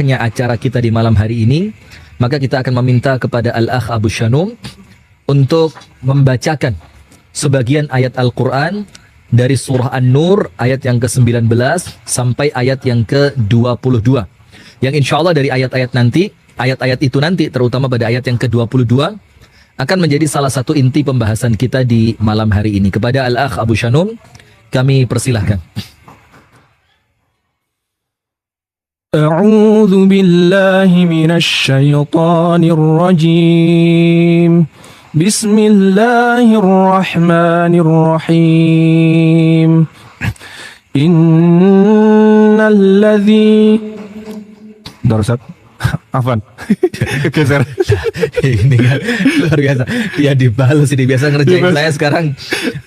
indahnya acara kita di malam hari ini, maka kita akan meminta kepada Al-Akh Abu Shanum untuk membacakan sebagian ayat Al-Quran dari surah An-Nur ayat yang ke-19 sampai ayat yang ke-22. Yang insya Allah dari ayat-ayat itu nanti, terutama pada ayat yang ke-22, akan menjadi salah satu inti pembahasan kita di malam hari ini. Kepada Al-Akh Abu Shanum, kami persilahkan. A'udzu billahi minasy syaithanir rajim. Bismillahirrahmanirrahim. Innalladzi Darsat Afan kegeser. Ini kan luar biasa. Ya dibalas ini, biasa ngerjain saya sekarang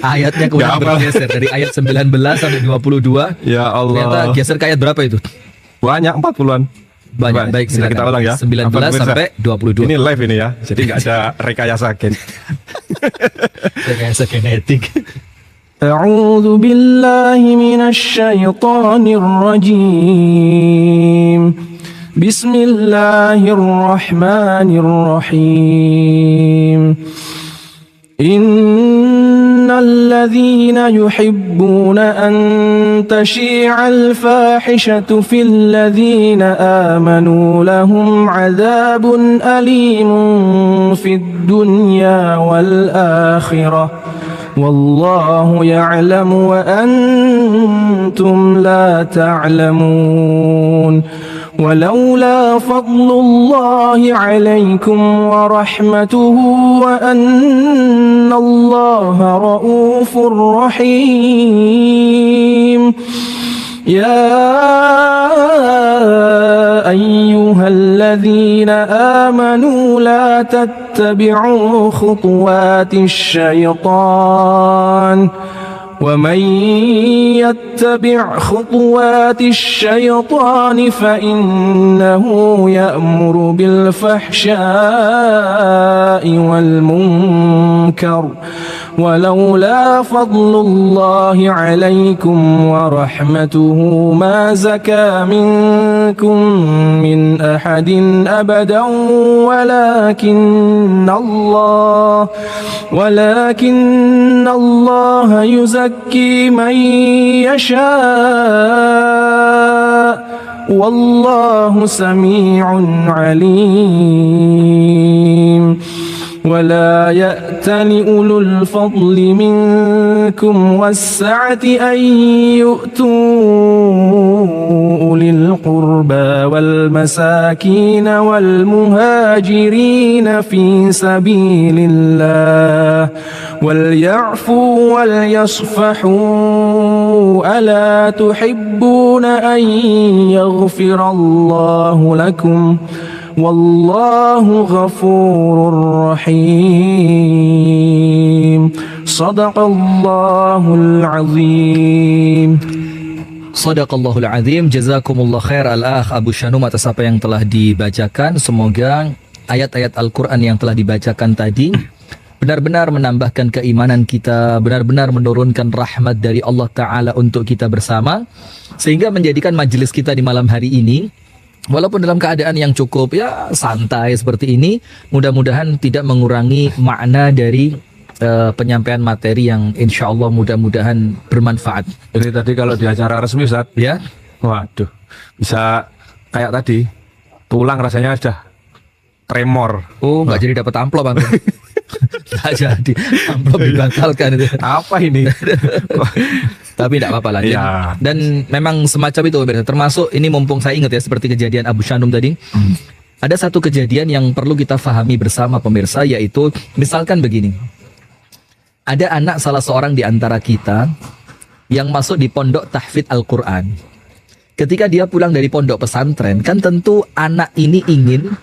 ayatnya kemudian bergeser dari ayat 19 sampai 22. Ya Allah. Ternyata geser ke ayat berapa itu? Banyak 40-an. Banyak. Baik, silakan. Kita ulang ya. 19 sampai 22. Ini live ini ya. Jadi nggak ada rekayasa Rekayasa genetik. A'udzu billahi minasy syaithanir rajim. Bismillahirrahmanirrahim. الذين يحبون أن تشيع الفاحشة في الذين آمنوا لهم عذاب أليم في الدنيا والآخرة والله يعلم وأنتم لا تعلمون ولولا فضل الله عليكم ورحمته وأن الله رؤوف رحيم يا أيها الذين آمنوا لا تتبعوا خطوات الشيطان ومن يتبع خطوات الشيطان فإنه يأمر بالفحشاء والمنكر ولولا فضل الله عليكم ورحمته ما زكى منكم من أحد أبدا ولكن الله يزكي من يشاء والله سميع عليم ولا يأتل أولو الفضل منكم والسعة أن يؤتوا أولي القربى والمساكين والمهاجرين في سبيل الله وليعفوا وليصفحوا ألا تحبون أن يغفر الله لكم والله غفور رحيم صدق الله العظيم. Sadaqallahul azim. Jazakumullah khair Al-Akh Abu Shanum atas apa yang telah dibacakan. Semoga ayat-ayat Al-Quran yang telah dibacakan tadi benar-benar menambahkan keimanan kita, benar-benar menurunkan rahmat dari Allah Ta'ala untuk kita bersama, sehingga menjadikan majelis kita di malam hari ini, walaupun dalam keadaan yang cukup ya santai seperti ini, mudah-mudahan tidak mengurangi makna dari penyampaian materi yang insya Allah mudah-mudahan bermanfaat. Ini tadi kalau di acara resmi Ustaz, Ya, waduh, bisa kayak tadi, tulang rasanya sudah tremor. oh nggak jadi dapat amplop Bang. Nggak jadi, amplop dibatalkan itu. Apa ini? Tapi tidak apa-apa lah. Ya. Dan memang semacam itu, termasuk ini mumpung saya ingat ya, seperti kejadian Abu Shanum tadi. Ada satu kejadian yang perlu kita fahami bersama pemirsa, yaitu misalkan begini. Ada anak salah seorang di antara kita yang masuk di pondok tahfidz Al-Quran. Ketika dia pulang dari pondok pesantren, kan tentu anak ini ingin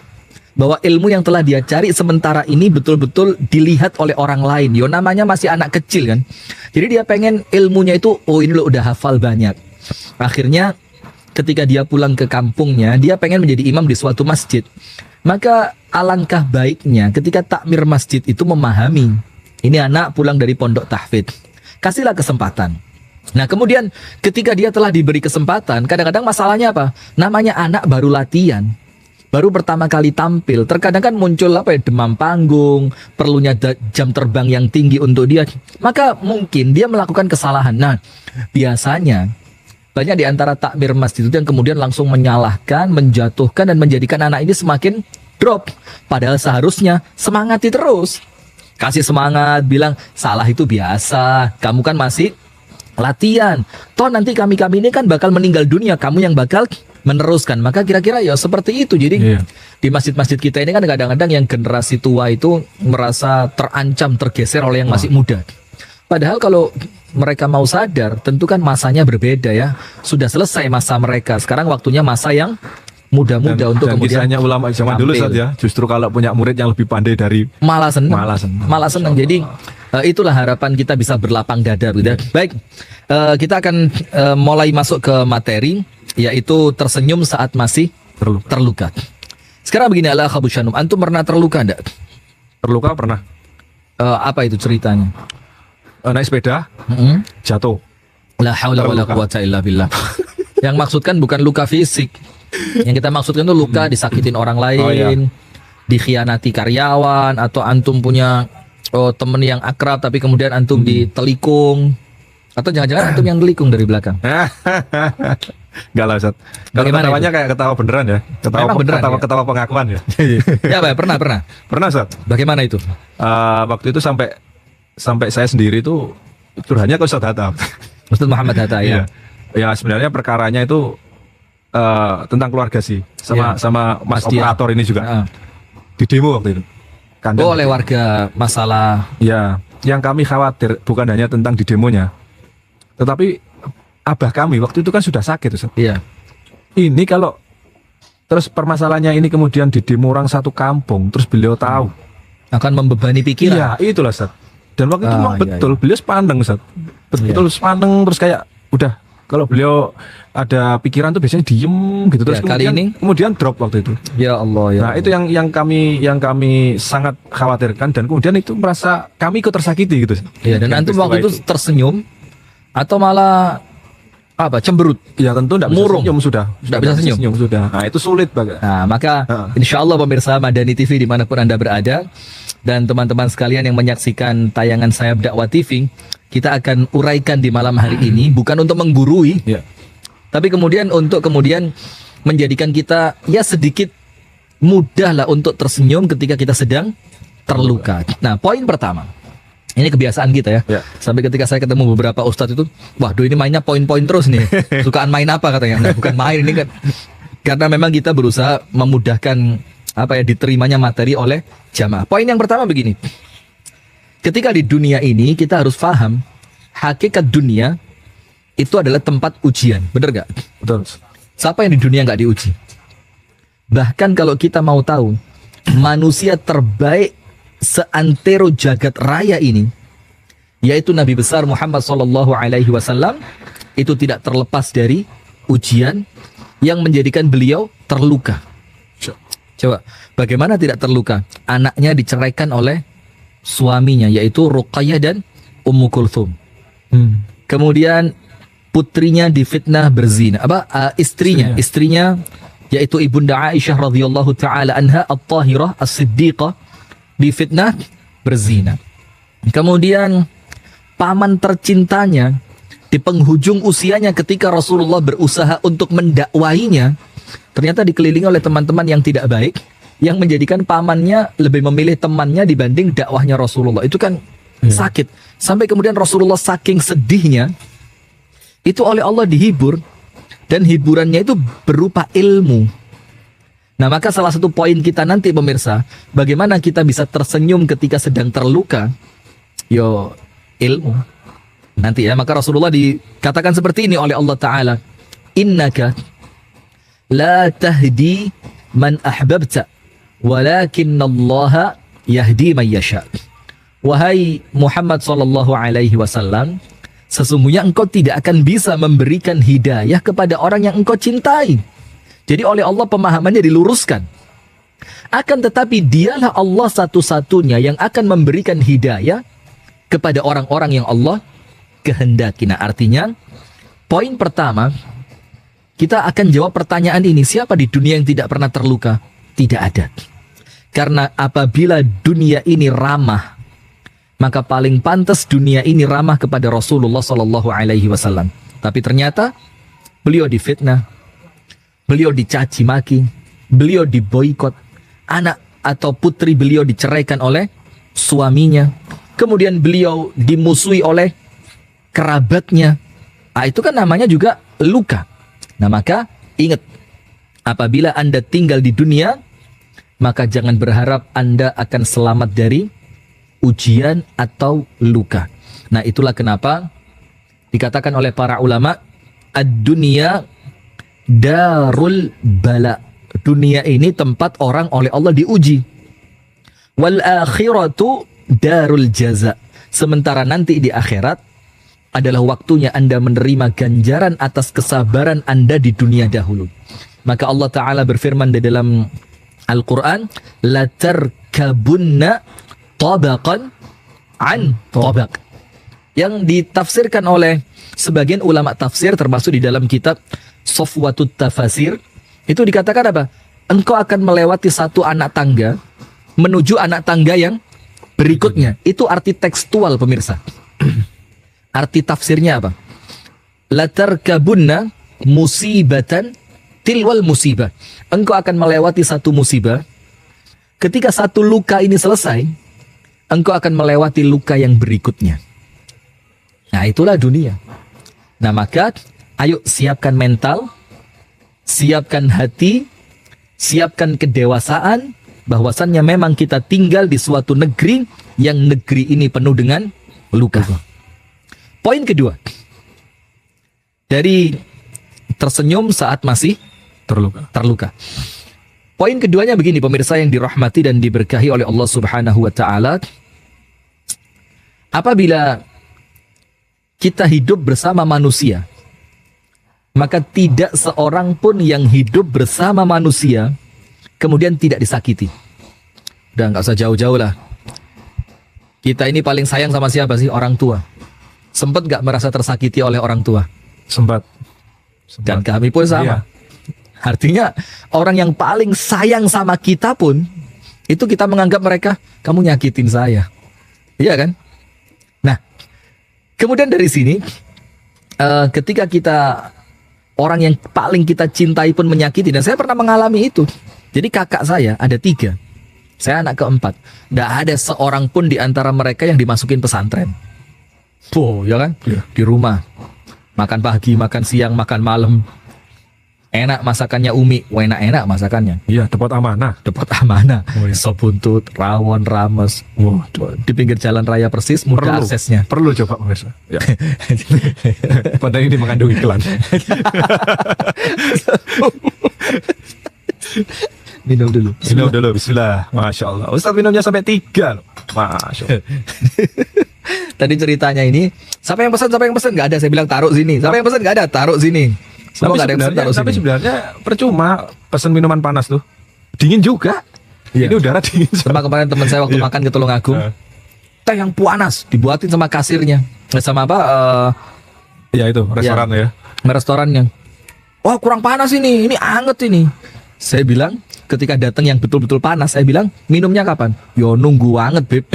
bahwa ilmu yang telah dia cari sementara ini betul-betul dilihat oleh orang lain. Yo, namanya masih anak kecil kan. Jadi dia pengen ilmunya itu, oh ini lo udah hafal banyak. Akhirnya ketika dia pulang ke kampungnya, dia pengen menjadi imam di suatu masjid. Maka alangkah baiknya ketika takmir masjid itu memahami, ini anak pulang dari pondok tahfidz, kasihlah kesempatan. Nah kemudian ketika dia telah diberi kesempatan, kadang-kadang masalahnya apa? Namanya anak baru latihan, baru pertama kali tampil, terkadang kan muncul apa ya, demam panggung, perlunya jam terbang yang tinggi untuk dia, maka mungkin dia melakukan kesalahan. Nah biasanya banyak di antara takmir masjid itu yang kemudian langsung menyalahkan, menjatuhkan dan menjadikan anak ini semakin drop. Padahal seharusnya semangati terus, kasih semangat, bilang salah itu biasa, kamu kan masih latihan, toh nanti kami ini kan bakal meninggal dunia, kamu yang bakal meneruskan. Maka kira-kira ya seperti itu. Jadi di masjid-masjid kita ini kan kadang-kadang yang generasi tua itu merasa terancam, tergeser oleh yang masih muda. Padahal kalau mereka mau sadar, tentu kan masanya berbeda ya. Sudah selesai masa mereka, sekarang waktunya masa yang muda-muda untuk dan kemudian kisahnya ulama zaman dulu Ustaz ya, justru kalau punya murid yang lebih pandai dari malah senang. malah senang. Jadi itulah harapan kita bisa berlapang dada. Baik, kita akan mulai masuk ke materi, yaitu tersenyum saat masih terluka. Sekarang begini, ala Abu Syanum, antum pernah terluka enggak? Terluka pernah. Apa itu ceritanya? Naik sepeda, jatuh. La haula wala quwata illa billah. Yang maksudkan bukan luka fisik. Yang kita maksudkan itu luka disakitin orang lain, dikhianati karyawan, atau antum punya temen yang akrab tapi kemudian antum ditelikung, atau jangan-jangan antum yang telikung dari belakang. Enggak lah Ustaz. Kalau ketawanya kayak ketawa beneran ya. Ketawa pengakuan ya. Ya Pak, pernah. Pernah Ustaz. Bagaimana itu? Waktu itu sampai saya sendiri itu curhatnya ke Ustaz Hatta. Ustaz Muhammad Hatta ya. Ya sebenarnya perkaranya itu tentang keluarga sih, sama Mas operator ini juga. Di demo waktu itu. Oleh warga masalah. Ya, yang kami khawatir bukan hanya tentang di demonya, tetapi abah kami waktu itu kan sudah sakit Ustaz. Iya. Ini kalau terus permasalahannya ini kemudian di demo orang satu kampung, terus beliau tahu, akan membebani pikiran. Iya, itulah Ustaz. Dan waktu itu memang betul beliau sepandeng Ustaz. Betul sepandeng, terus kayak udah, kalau beliau ada pikiran tuh biasanya diem gitu, terus kemudian drop waktu itu. Ya Allah ya. Nah, itu yang kami sangat khawatirkan, dan kemudian itu merasa kami ikut tersakiti gitu. Ya, dan antum waktu itu tersenyum atau malah apa, cemberut? Ya tentu tidak bisa senyum, sudah bisa senyum sudah. Nah, itu sulit banget. Nah, maka insya Allah pemirsa Madani TV dimanapun Anda berada, dan teman-teman sekalian yang menyaksikan tayangan Sayap Dakwah TV, kita akan uraikan di malam hari ini bukan untuk menggurui, tapi kemudian untuk kemudian menjadikan kita ya sedikit mudah lah untuk tersenyum ketika kita sedang terluka. Nah, poin pertama, ini kebiasaan kita ya. Sampai ketika saya ketemu beberapa ustadz itu, waduh ini mainnya poin-poin terus nih. Sukaan main apa katanya? Nah, bukan main ini kan, karena memang kita berusaha memudahkan apa ya, diterimanya materi oleh jamaah. Poin yang pertama begini. Ketika di dunia ini kita harus paham hakikat dunia itu adalah tempat ujian, bener gak? Betul. Siapa yang di dunia nggak diuji? Bahkan kalau kita mau tahu, manusia terbaik seantero jagat raya ini, yaitu Nabi besar Muhammad SAW, itu tidak terlepas dari ujian yang menjadikan beliau terluka. Coba, bagaimana tidak terluka? Anaknya diceraikan oleh suaminya, yaitu Ruqayyah dan Ummu Kulthum. Kemudian putrinya difitnah berzina. Istrinya yaitu Ibunda Aisyah radhiyallahu taala anha at-tahirah as-siddiqah difitnah berzina. Kemudian paman tercintanya di penghujung usianya ketika Rasulullah berusaha untuk mendakwahinya, ternyata dikelilingi oleh teman-teman yang tidak baik, yang menjadikan pamannya lebih memilih temannya dibanding dakwahnya Rasulullah. Itu kan sakit. Sampai kemudian Rasulullah saking sedihnya, itu oleh Allah dihibur, dan hiburannya itu berupa ilmu. Nah, maka salah satu poin kita nanti pemirsa, bagaimana kita bisa tersenyum ketika sedang terluka, ilmu. Nanti ya, maka Rasulullah dikatakan seperti ini oleh Allah Ta'ala, innaka la tahdi man ahbabta walakinnallaha yahdi man yasha. Wahai Muhammad sallallahu alaihi wasallam, sesungguhnya engkau tidak akan bisa memberikan hidayah kepada orang yang engkau cintai. Jadi oleh Allah pemahamannya diluruskan. Akan tetapi dialah Allah satu-satunya yang akan memberikan hidayah kepada orang-orang yang Allah kehendaki. Nah, artinya poin pertama, kita akan jawab pertanyaan ini, siapa di dunia yang tidak pernah terluka? Tidak ada. Karena apabila dunia ini ramah, maka paling pantas dunia ini ramah kepada Rasulullah Sallallahu Alaihi Wasallam. Tapi ternyata beliau difitnah, beliau dicaci maki, beliau diboikot, anak atau putri beliau diceraikan oleh suaminya, kemudian beliau dimusuhi oleh kerabatnya. Nah, itu kan namanya juga luka. Nah, maka ingat, apabila Anda tinggal di dunia, maka jangan berharap Anda akan selamat dari ujian atau luka. Nah, itulah kenapa dikatakan oleh para ulama, ad-dunya darul bala. Dunia ini tempat orang oleh Allah diuji. Wal akhiratu darul jaza. Sementara nanti di akhirat adalah waktunya Anda menerima ganjaran atas kesabaran Anda di dunia dahulu. Maka Allah Ta'ala berfirman di dalam Al-Quran, la tarkabunna tabaqan an tabaq. Yang ditafsirkan oleh sebagian ulama tafsir, termasuk di dalam kitab Safwatut Tafasir, itu dikatakan apa? Engkau akan melewati satu anak tangga menuju anak tangga yang berikutnya. Itu arti tekstual, pemirsa. Arti tafsirnya apa? La tarkabunna musibatan tilwal musibah. Engkau akan melewati satu musibah. Ketika satu luka ini selesai, engkau akan melewati luka yang berikutnya. Nah, itulah dunia. Nah, maka ayo siapkan mental, siapkan hati, siapkan kedewasaan, bahwasannya memang kita tinggal di suatu negeri yang negeri ini penuh dengan luka. Poin kedua, dari tersenyum saat masih terluka. Poin keduanya begini, pemirsa yang dirahmati dan diberkahi oleh Allah Subhanahu wa Ta'ala. Apabila kita hidup bersama manusia, maka tidak seorang pun yang hidup bersama manusia kemudian tidak disakiti. Udah nggak usah jauh-jauh lah. Kita ini paling sayang sama siapa sih? Orang tua. Sempat nggak merasa tersakiti oleh orang tua? Sempat. Dan kami pun sama. Iya. Artinya orang yang paling sayang sama kita pun, itu kita menganggap mereka, kamu nyakitin saya. Iya kan? Nah, kemudian dari sini, ketika kita, orang yang paling kita cintai pun menyakiti, dan saya pernah mengalami itu. Jadi kakak saya ada 3, saya anak keempat. Nggak ada seorang pun di antara mereka yang dimasukin pesantren. Ya kan? Iya. Di rumah, makan pagi, makan siang, makan malam. Enak masakannya Umi, enak masakannya. Iya, dapat amanah. Dapat amanah. Oh, iya. Sop buntut, rawon, rames. Di pinggir jalan raya persis, mudah aksesnya. Perlu coba pemirsa. Ya. Padahal ini mengandung iklan. Minum dulu. Minum dulu, bismillah. Masya Allah. Ustaz minumnya sampai 3 loh. Masya Allah. Tadi ceritanya ini, siapa yang pesan? Nggak ada. Saya bilang taruh sini. Siapa yang pesan? Nggak ada. Taruh sini. Semua nggak ada yang pesan, taruh tapi sini. sebenarnya percuma pesan minuman panas tuh. Dingin juga. Iya. Ini udara dingin. Sama kemarin teman saya waktu makan ke Tulungagung, teh yang panas dibuatin sama kasirnya. Sama apa? Ya itu, restoran ya. Restorannya. Wah, kurang panas ini anget ini. Saya bilang, ketika datang yang betul-betul panas, saya bilang, minumnya kapan? Yo, nunggu anget, Beb.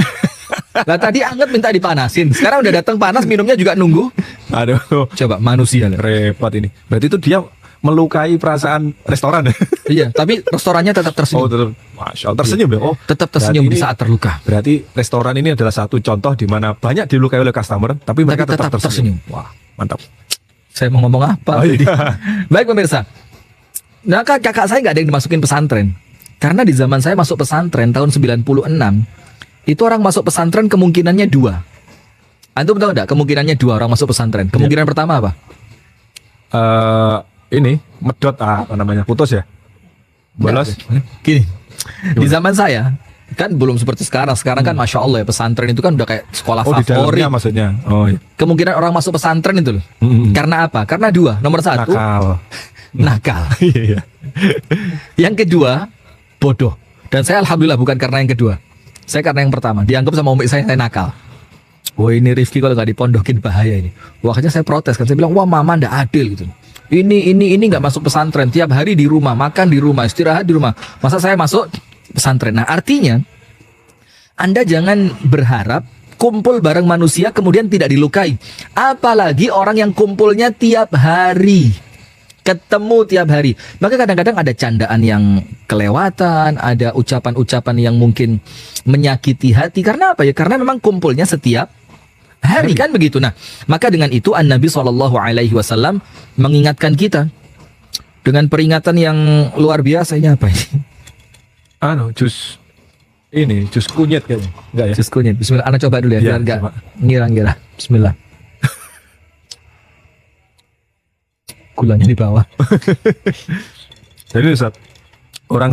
Lah tadi anget minta dipanasin. Sekarang udah datang panas, minumnya juga nunggu. Aduh. Coba manusia lah. Repot ini. Berarti itu dia melukai perasaan restoran. Iya, tapi restorannya tetap tersenyum. Oh, tetap. Masya Allah, tersenyum ya. Oh, Tetap tersenyum di berarti saat terluka. Berarti restoran ini adalah satu contoh di mana banyak dilukai oleh customer, tapi mereka tetap tersenyum. Wah, mantap. Saya mau ngomong apa? Oh, iya. Baik pemirsa. Nah, kakak saya nggak ada yang dimasukin pesantren. Karena di zaman saya masuk pesantren tahun 96, itu orang masuk pesantren kemungkinannya 2. Antum tahu enggak kemungkinannya 2 orang masuk pesantren? Kemungkinan pertama apa? Ini medot apa namanya? Putus ya? Bolos. Gini. Di zaman saya kan belum seperti sekarang. Sekarang kan Masya Allah ya, pesantren itu kan udah kayak sekolah Oh, di favorit. dalamnya maksudnya. Oh, iya. Kemungkinan orang masuk pesantren itu loh. Karena apa? Karena 2. Nomor 1, nakal. Iya. Yang kedua, bodoh. Dan saya alhamdulillah bukan karena yang kedua. Saya karena yang pertama. Dianggap sama umi saya nakal. Wah ini Rifki kalau nggak dipondokin bahaya ini. Waktunya saya protes kan, saya bilang wah mama ndak adil gitu. Ini nggak masuk pesantren, tiap hari di rumah, makan di rumah, istirahat di rumah. Masa saya masuk pesantren? Nah artinya Anda jangan berharap kumpul bareng manusia kemudian tidak dilukai. Apalagi orang yang kumpulnya tiap hari, ketemu tiap hari. Maka kadang-kadang ada candaan yang kelewatan, ada ucapan-ucapan yang mungkin menyakiti hati. Karena apa ya? Karena memang kumpulnya setiap hari kan begitu. Nah, maka dengan itu An-Nabi SAW mengingatkan kita dengan peringatan yang luar biasa. Ini apa ini? Jus kunyit kayaknya. Enggak ya? Jus kunyit. Bismillah. Anda coba dulu ya, biar enggak ngira-ngira. Bismillah. Gulanya di bawah. Jadi Ustaz, orang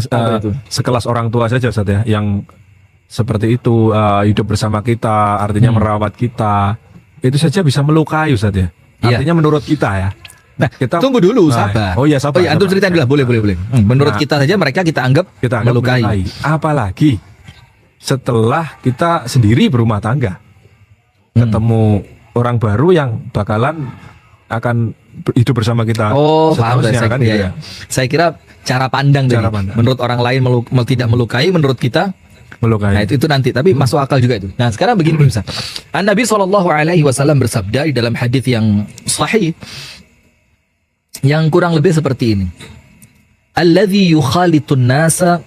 sekelas orang tua saja Ustaz ya, yang seperti itu hidup bersama kita, artinya merawat kita, itu saja bisa melukai Ustaz ya. Artinya menurut kita ya. Nah, kita tunggu dulu, sabar. Oh iya, sabar. Oh iya, antum ceritain dulu, boleh. Menurut kita saja mereka kita anggap melukai. Apalagi setelah kita sendiri berumah tangga, ketemu orang baru yang bakalan akan hidup bersama kita. Oh, paham saya, kan, ya. Saya kira cara pandang dari menurut orang lain tidak melukai, menurut kita melukai. Nah, itu nanti, tapi masuk akal juga itu. Nah, sekarang begini pemirsa. An-Nabi SAW bersabda di dalam hadis yang sahih yang kurang lebih seperti ini. Alladzi yukhalitun nasa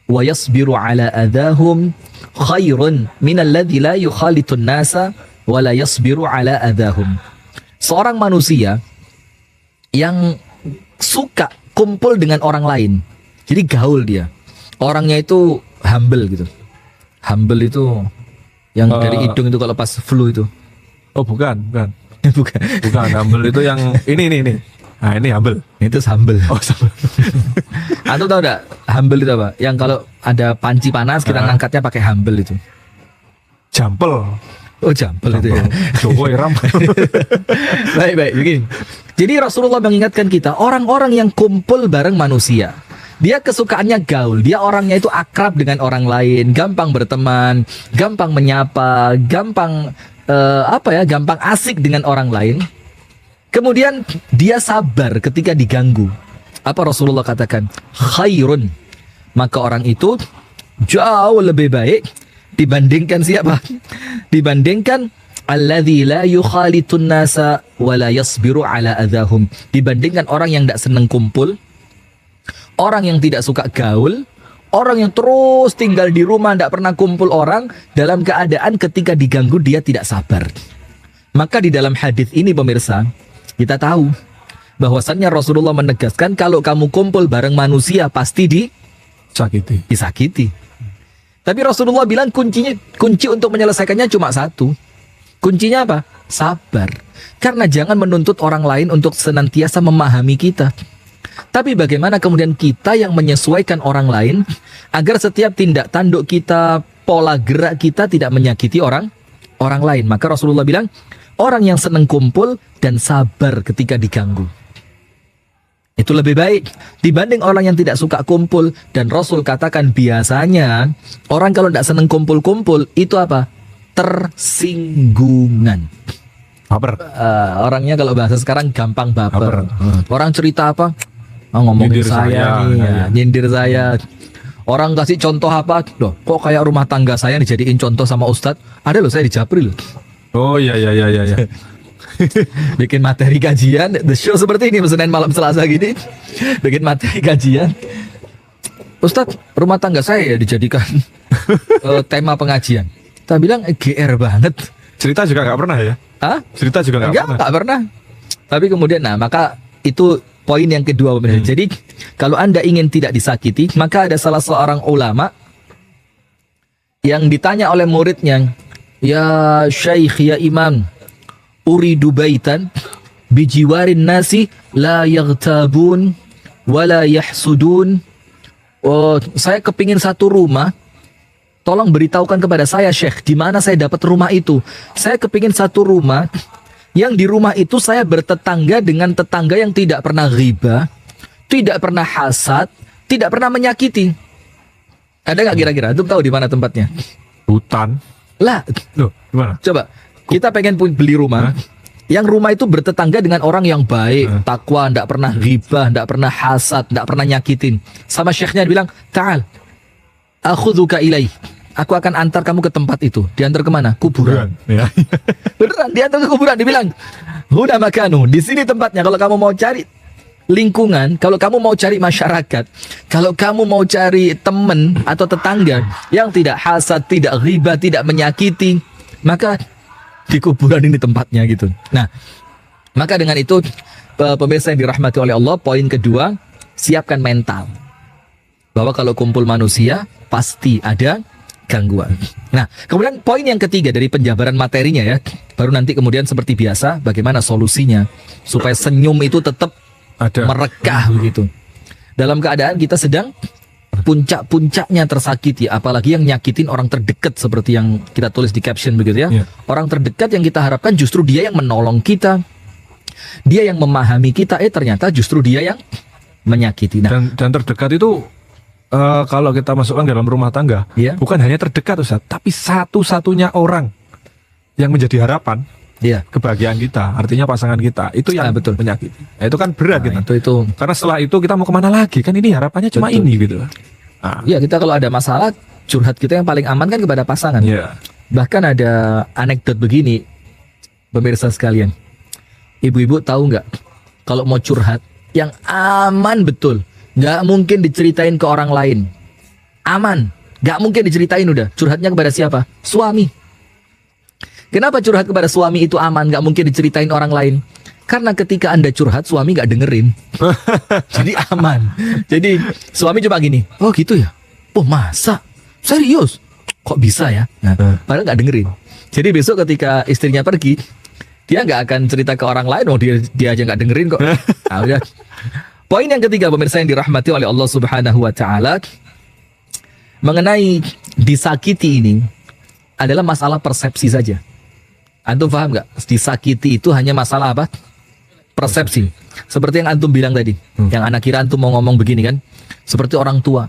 wa yasbiru ala adahum khairun min alladzi la yukhalitun nasa wa la yasbiru ala adahum. Seorang manusia yang suka kumpul dengan orang lain. Jadi gaul dia. Orangnya itu humble gitu. Humble itu yang dari hidung itu kalau pas flu itu. Oh, bukan. Bukan. Humble itu yang ini. Nah, ini humble. Itu humble. Oh, humble. Antum tahu enggak humble itu apa? Yang kalau ada panci panas kita ngangkatnya pakai humble itu. Jampel. Oh, jampel itu ya. Jokowi ram. Baik, begini. Jadi Rasulullah mengingatkan kita, orang-orang yang kumpul bareng manusia, dia kesukaannya gaul, dia orangnya itu akrab dengan orang lain, gampang berteman, gampang menyapa, gampang gampang asik dengan orang lain. Kemudian dia sabar ketika diganggu. Apa Rasulullah katakan? Khairun. Maka orang itu jauh lebih baik dibandingkan siapa? Dibandingkan alladzi la yukhalitun nasa wa la yasbiru ala adahum. Dibandingkan orang yang tidak senang kumpul, orang yang tidak suka gaul, orang yang terus tinggal di rumah tidak pernah kumpul orang, dalam keadaan ketika diganggu dia tidak sabar. Maka di dalam hadis ini pemirsa, kita tahu bahwasannya Rasulullah menegaskan kalau kamu kumpul bareng manusia pasti disakiti. Tapi Rasulullah bilang kunci untuk menyelesaikannya cuma satu. Kuncinya apa? Sabar. Karena jangan menuntut orang lain untuk senantiasa memahami kita. Tapi bagaimana kemudian kita yang menyesuaikan orang lain agar setiap tindak tanduk kita, pola gerak kita tidak menyakiti orang lain. Maka Rasulullah bilang, orang yang senang kumpul dan sabar ketika diganggu, itu lebih baik dibanding orang yang tidak suka kumpul. Dan Rasul katakan biasanya orang kalau tidak senang kumpul-kumpul itu apa? Tersinggungan. Baper. Orangnya kalau bahasa sekarang gampang baper. Orang cerita apa? Ngomongin nyindir saya nih, nyindir saya. Orang kasih contoh apa? Loh, kok kayak rumah tangga saya dijadiin contoh sama Ustadz? Ada loh, saya di Japri loh. Oh iya. Bikin materi kajian, the show seperti ini Senin malam Selasa gini, bikin materi kajian. Ustadz, rumah tangga saya dijadikan tema pengajian. Kita bilang GR banget. Cerita juga nggak pernah ya? Hah? Cerita juga nggak pernah. Tapi kemudian, maka itu poin yang kedua. Jadi kalau Anda ingin tidak disakiti, maka ada salah seorang ulama yang ditanya oleh muridnya, ya Syekh, ya Imam, uridu baitan bijiwarin nasi la yaghtabun wala yahsudun. Oh, saya kepingin satu rumah. Tolong beritahukan kepada saya, Syekh, di mana saya dapat rumah itu. Saya kepingin satu rumah yang di rumah itu saya bertetangga dengan tetangga yang tidak pernah ghibah, tidak pernah hasad, tidak pernah menyakiti. Ada nggak kira-kira? Antum tahu di mana tempatnya? Hutan. Lah, Loh, gimana? coba kita pengen beli rumah. Yang rumah itu bertetangga dengan orang yang baik, takwa, ndak pernah ghibah, ndak pernah hasad, ndak pernah nyakitin. Sama syekhnya bilang, "Ta'al, akhudhuka ilai." Aku akan antar kamu ke tempat itu. Diantar kemana? Kuburan. Ya. Beneran, diantar ke kuburan. Dibilang, "Huna makanu, di sini tempatnya. Kalau kamu mau cari lingkungan, kalau kamu mau cari masyarakat, kalau kamu mau cari teman atau tetangga yang tidak hasad, tidak ghibah, tidak menyakiti, maka di kuburan ini tempatnya," gitu. Nah, maka dengan itu pemirsa yang dirahmati oleh Allah, poin kedua, siapkan mental. Bahwa kalau kumpul manusia pasti ada gangguan. Nah, kemudian poin yang ketiga dari penjabaran materinya ya, baru nanti kemudian seperti biasa bagaimana solusinya supaya senyum itu tetap Ada. merekah begitu. Dalam keadaan kita sedang puncak-puncaknya tersakiti, apalagi yang nyakitin orang terdekat seperti yang kita tulis di caption begitu ya. Iya. Orang terdekat yang kita harapkan justru dia yang menolong kita. Dia yang memahami kita, ternyata justru dia yang menyakiti. Nah, Dan terdekat itu kalau kita masukkan dalam rumah tangga, Iya. bukan hanya terdekat Ustaz, tapi satu-satunya orang yang menjadi harapan iya. kebahagiaan kita, artinya pasangan kita, itu yang Betul. menyakiti. Nah, itu kan berat Nah, gitu. itu Karena setelah itu kita mau kemana lagi? Kan ini harapannya cuma Betul. ini gitu. Nah, ya, kita kalau ada masalah curhat kita yang paling aman kan kepada pasangan. iya. Bahkan ada anekdot begini, pemirsa sekalian. Ibu-ibu tahu nggak, kalau mau curhat yang aman betul, nggak mungkin diceritain ke orang lain. Aman, nggak mungkin diceritain udah. Curhatnya kepada siapa? Suami. Kenapa curhat kepada suami itu aman, nggak mungkin diceritain orang lain? Karena ketika Anda curhat, suami nggak dengerin. Jadi aman. Jadi suami cuma gini, oh gitu ya? Oh masa? Serius? Kok bisa ya? Nah, padahal nggak dengerin. Jadi besok ketika istrinya pergi, dia nggak akan cerita ke orang lain, oh dia aja nggak dengerin kok. Nah, udah. Poin yang ketiga pemirsa yang dirahmati oleh Allah Subhanahu wa taala, mengenai disakiti ini adalah masalah persepsi saja. Antum paham nggak? Disakiti itu hanya masalah apa? Persepsi. Seperti yang antum bilang tadi, yang anak kira antum mau ngomong begini kan? Seperti orang tua.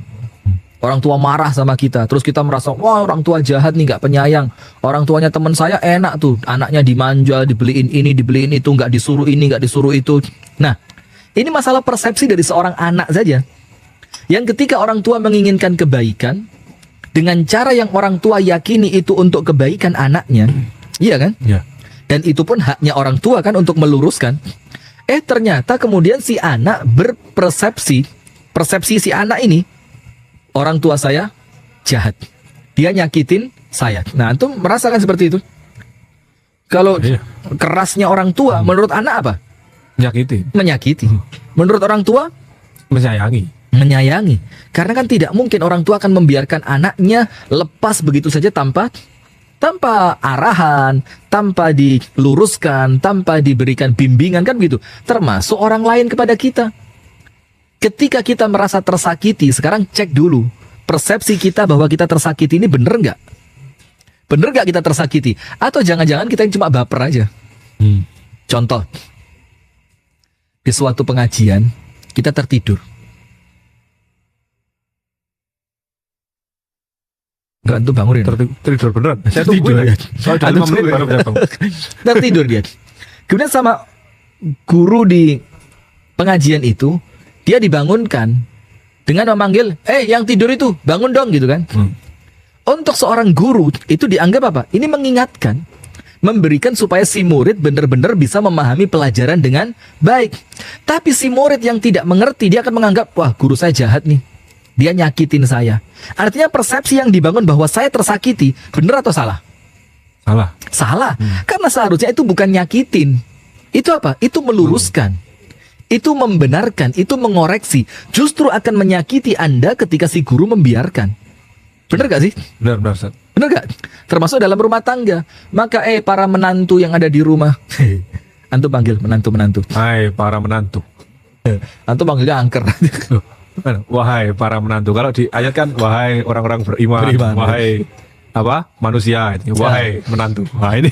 Orang tua marah sama kita, terus kita merasa, wah orang tua jahat nih, nggak penyayang. Orang tuanya teman saya enak tuh, anaknya dimanja, dibeliin ini, dibeliin itu, nggak disuruh ini, nggak disuruh itu. Nah, ini masalah persepsi dari seorang anak saja. Yang ketika orang tua menginginkan kebaikan, dengan cara yang orang tua yakini itu untuk kebaikan anaknya, iya kan? Iya. Dan itu pun haknya orang tua kan untuk meluruskan. Ternyata kemudian si anak berpersepsi, persepsi si anak ini, orang tua saya jahat, dia nyakitin saya. Nah, antum merasakan seperti itu? Kalau Iya. kerasnya orang tua, menurut anak apa? Menyakiti, Menyakiti. Menurut orang tua, menyayangi. menyayangi. Karena kan tidak mungkin orang tua akan membiarkan anaknya lepas begitu saja tanpa arahan, tanpa diluruskan, tanpa diberikan bimbingan, kan begitu. Termasuk orang lain kepada kita. Ketika kita merasa tersakiti, sekarang cek dulu persepsi kita bahwa kita tersakiti ini bener nggak? Bener nggak kita tersakiti? Atau jangan-jangan kita yang cuma baper aja? Contoh, di suatu pengajian kita tertidur. Enggak, tuh bangunin. Tidur beneran. Saya Tidur, tungguin. ya. Soalnya Antum 5 menit baru bisa bangun. Tertidur dia. Kemudian sama guru di pengajian itu, dia dibangunkan dengan memanggil, yang tidur itu bangun dong gitu kan. Untuk seorang guru itu dianggap apa? Ini mengingatkan, memberikan supaya si murid benar-benar bisa memahami pelajaran dengan baik. Tapi si murid yang tidak mengerti, dia akan menganggap, wah guru saya jahat nih, dia nyakitin saya. Artinya persepsi yang dibangun bahwa saya tersakiti, benar atau salah? Salah. Salah. Karena seharusnya itu bukan nyakitin. Itu apa? Itu meluruskan. Itu membenarkan, itu mengoreksi. Justru akan menyakiti Anda ketika si guru membiarkan. Benar gak sih? Benar, Ustaz. Benar gak? Termasuk dalam rumah tangga. Maka para menantu yang ada di rumah, antum panggil menantu-menantu. Hai para menantu. Antum panggilnya angker. Loh, mana? Wahai para menantu. Kalau di ayat kan wahai orang-orang beriman, Beriman. wahai apa? Manusia. Wahai menantu. Wah ini.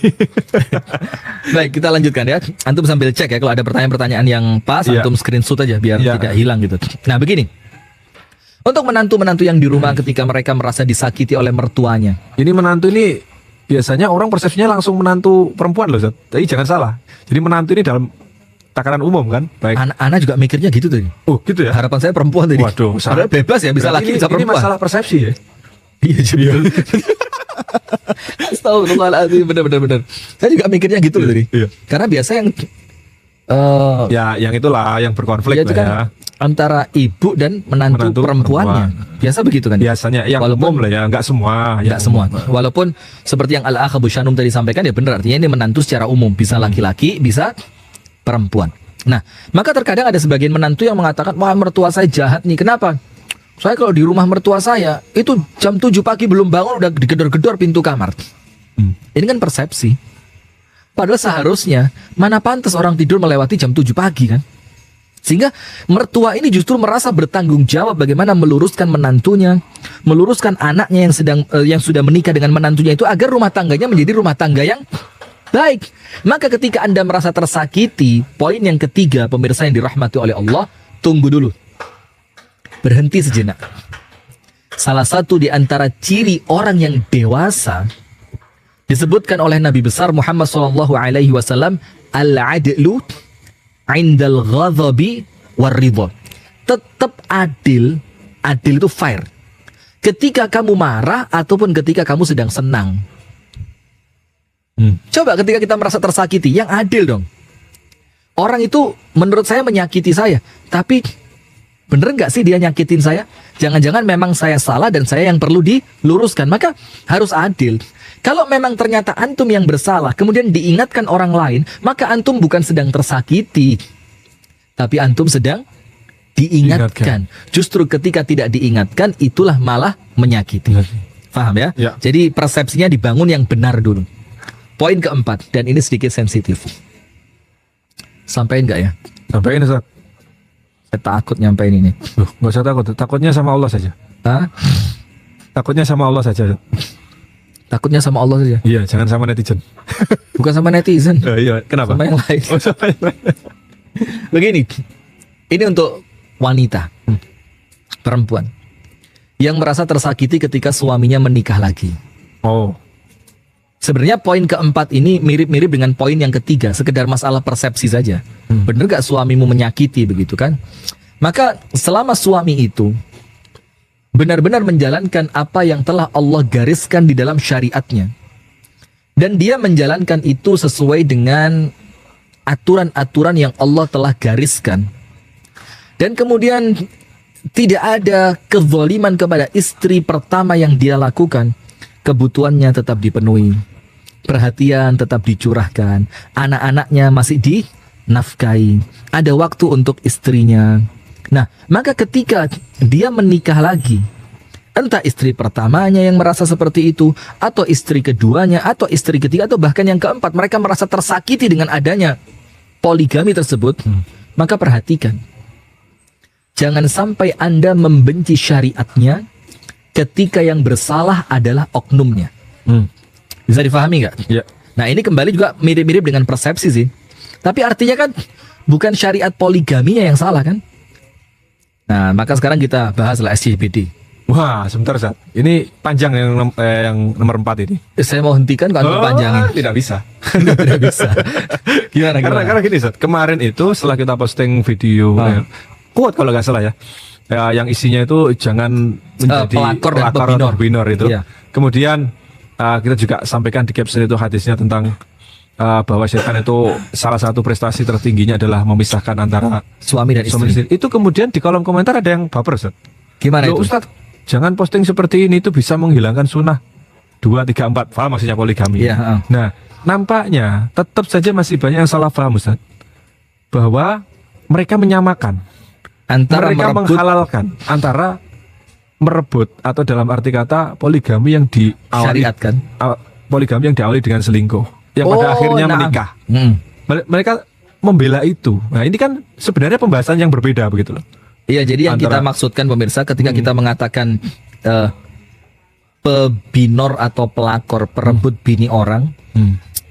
Baik, kita lanjutkan ya. Antum sambil cek ya, kalau ada pertanyaan-pertanyaan yang pas, Iya. antum screenshot aja biar Iya. tidak hilang gitu. Nah, begini. Untuk menantu-menantu yang di rumah ketika mereka merasa disakiti oleh mertuanya. Ini menantu ini biasanya orang persepsinya langsung menantu perempuan loh, Ustaz. Tapi jangan salah. Jadi menantu ini dalam takaran umum kan, baik. Ana juga mikirnya gitu tadi. Oh, gitu ya. Harapan saya perempuan tadi. Waduh, Padahal bebas ya, bisa Berarti laki bisa ini perempuan. masalah persepsi ya. Iya juga. Astagfirullahaladzim, benar. Saya juga mikirnya gitu loh tadi. Iya. Karena biasa yang Ya, yang itulah yang berkonflik ya itu lah kan ya. antara ibu dan menantu, Menantu perempuannya. Biasa begitu kan? Biasanya yang Walaupun- umum lah ya, nggak semua. Enggak semua. Walaupun seperti yang Al-Akh Abu Shanum tadi sampaikan ya benar, artinya ini menantu secara umum, bisa laki-laki, bisa perempuan. Nah, maka terkadang ada sebagian menantu yang mengatakan, "Wah, mertua saya jahat nih." Kenapa? Saya kalau di rumah mertua saya itu jam 7 pagi belum bangun udah digedor-gedor pintu kamar. Ini kan persepsi. Padahal seharusnya mana pantas orang tidur melewati jam 7 pagi kan? Sehingga mertua ini justru merasa bertanggung jawab bagaimana meluruskan menantunya, meluruskan anaknya yang sudah menikah dengan menantunya itu agar rumah tangganya menjadi rumah tangga yang baik. Maka ketika Anda merasa tersakiti, poin yang ketiga pemirsa yang dirahmati oleh Allah, tunggu dulu. Berhenti sejenak. Salah satu di antara ciri orang yang dewasa disebutkan oleh Nabi besar Muhammad SAW, al-adlu indal ghadhabi warridha. Tetap adil itu fair. Ketika kamu marah ataupun ketika kamu sedang senang. Coba ketika kita merasa tersakiti, yang adil dong. Orang itu menurut saya menyakiti saya, tapi bener nggak sih dia nyakitin saya? Jangan-jangan memang saya salah dan saya yang perlu diluruskan. Maka harus adil. Kalau memang ternyata antum yang bersalah, kemudian diingatkan orang lain, maka antum bukan sedang tersakiti, tapi antum sedang diingatkan. Justru ketika tidak diingatkan, itulah malah menyakiti. Paham ya? Ya. Jadi persepsinya dibangun yang benar dulu. Poin keempat, dan ini sedikit sensitif. Sampaikan nggak ya? Sampaikan, Ustaz. Saya takut nyampein ini. Nggak usah takut. Takutnya sama Allah saja. Hah? Takutnya sama Allah saja. Takutnya sama Allah saja. Iya, jangan sama netizen. Bukan sama netizen. Iya, kenapa? Sama yang lain. Oh, sama yang lain. Begini, ini untuk wanita, perempuan, yang merasa tersakiti ketika suaminya menikah lagi. Oh, Sebenarnya poin keempat ini mirip-mirip dengan poin yang ketiga, sekedar masalah persepsi saja. Bener gak suamimu menyakiti begitu kan? Maka selama suami itu benar-benar menjalankan apa yang telah Allah gariskan di dalam syariatnya, dan dia menjalankan itu sesuai dengan aturan-aturan yang Allah telah gariskan, dan kemudian tidak ada kezaliman kepada istri pertama yang dia lakukan, kebutuhannya tetap dipenuhi, perhatian tetap dicurahkan, anak-anaknya masih dinafkahi, ada waktu untuk istrinya. Nah, maka ketika dia menikah lagi, entah istri pertamanya yang merasa seperti itu, atau istri keduanya, atau istri ketiga, atau bahkan yang keempat, mereka merasa tersakiti dengan adanya poligami tersebut, maka perhatikan. Jangan sampai Anda membenci syariatnya ketika yang bersalah adalah oknumnya. Bisa difahami nggak? iya. Nah, ini kembali juga mirip-mirip dengan persepsi sih. Tapi artinya kan bukan syariat poligaminya yang salah kan? Nah, maka sekarang kita bahaslah SJBD. Wah, sebentar, Ustaz. Ini panjang yang nomor 4 ini. Saya mau hentikan kalau panjangin. Tidak bisa. Tidak bisa. Gimana? Karena gini, Ustaz. Kemarin itu setelah kita posting video quote kalau nggak salah ya, yang isinya itu jangan menjadi pelakor dan atau pebinor itu. Iya. Kemudian kita juga sampaikan di caption itu hadisnya tentang bahwa setan itu salah satu prestasi tertingginya adalah memisahkan antara Suami dan suami istri. istri. Itu kemudian di kolom komentar ada yang baper, Ustaz. Gimana Loh, itu? Ustaz, jangan posting seperti ini, itu bisa menghilangkan sunnah 2, 3, 4. Paham maksudnya poligami? Iya. Nah, nampaknya tetap saja masih banyak yang salah paham, Ustaz. Bahwa mereka menyamakan, Antara mereka merebut, menghalalkan antara merebut atau dalam arti kata poligami yang diawali syariatkan. poligami yang diawali dengan selingkuh, yang pada akhirnya naam. menikah. Hmm. Mereka membela itu. Nah, ini kan sebenarnya pembahasan yang berbeda begitu loh. Iya, jadi yang kita Antara- maksudkan pemirsa ketika kita mengatakan pebinor atau pelakor, perebut bini orang,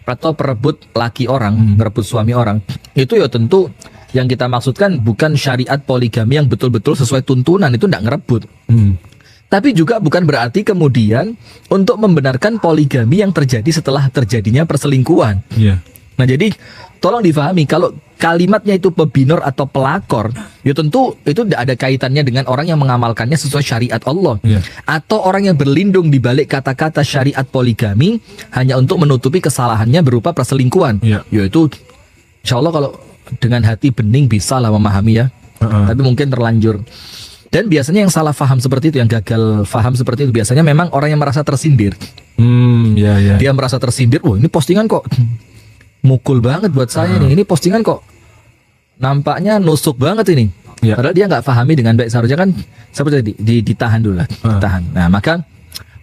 atau perebut laki orang, merebut suami orang, itu ya tentu yang kita maksudkan bukan syariat poligami yang betul-betul sesuai tuntunan, itu tidak ngerebut. Tapi juga bukan berarti kemudian untuk membenarkan poligami yang terjadi setelah terjadinya perselingkuhan. Iya. Nah jadi tolong difahami kalau kalimatnya itu pebinor atau pelakor, ya tentu itu tidak ada kaitannya dengan orang yang mengamalkannya sesuai syariat Allah. Iya. Atau orang yang berlindung di balik kata-kata syariat poligami hanya untuk menutupi kesalahannya berupa perselingkuhan. Iya. Yaitu insya Allah kalau dengan hati bening bisa lah memahami ya. Tapi mungkin terlanjur. Dan biasanya yang salah faham seperti itu, yang gagal faham seperti itu, biasanya memang orang yang merasa tersindir. Iya. Dia merasa tersindir, ini postingan kok mukul banget buat saya nih. Ini postingan kok nampaknya nusuk banget ini. Ya. Padahal dia nggak pahami dengan baik. Seharusnya kan seperti tadi, ditahan dulu lah. Ditahan. Nah maka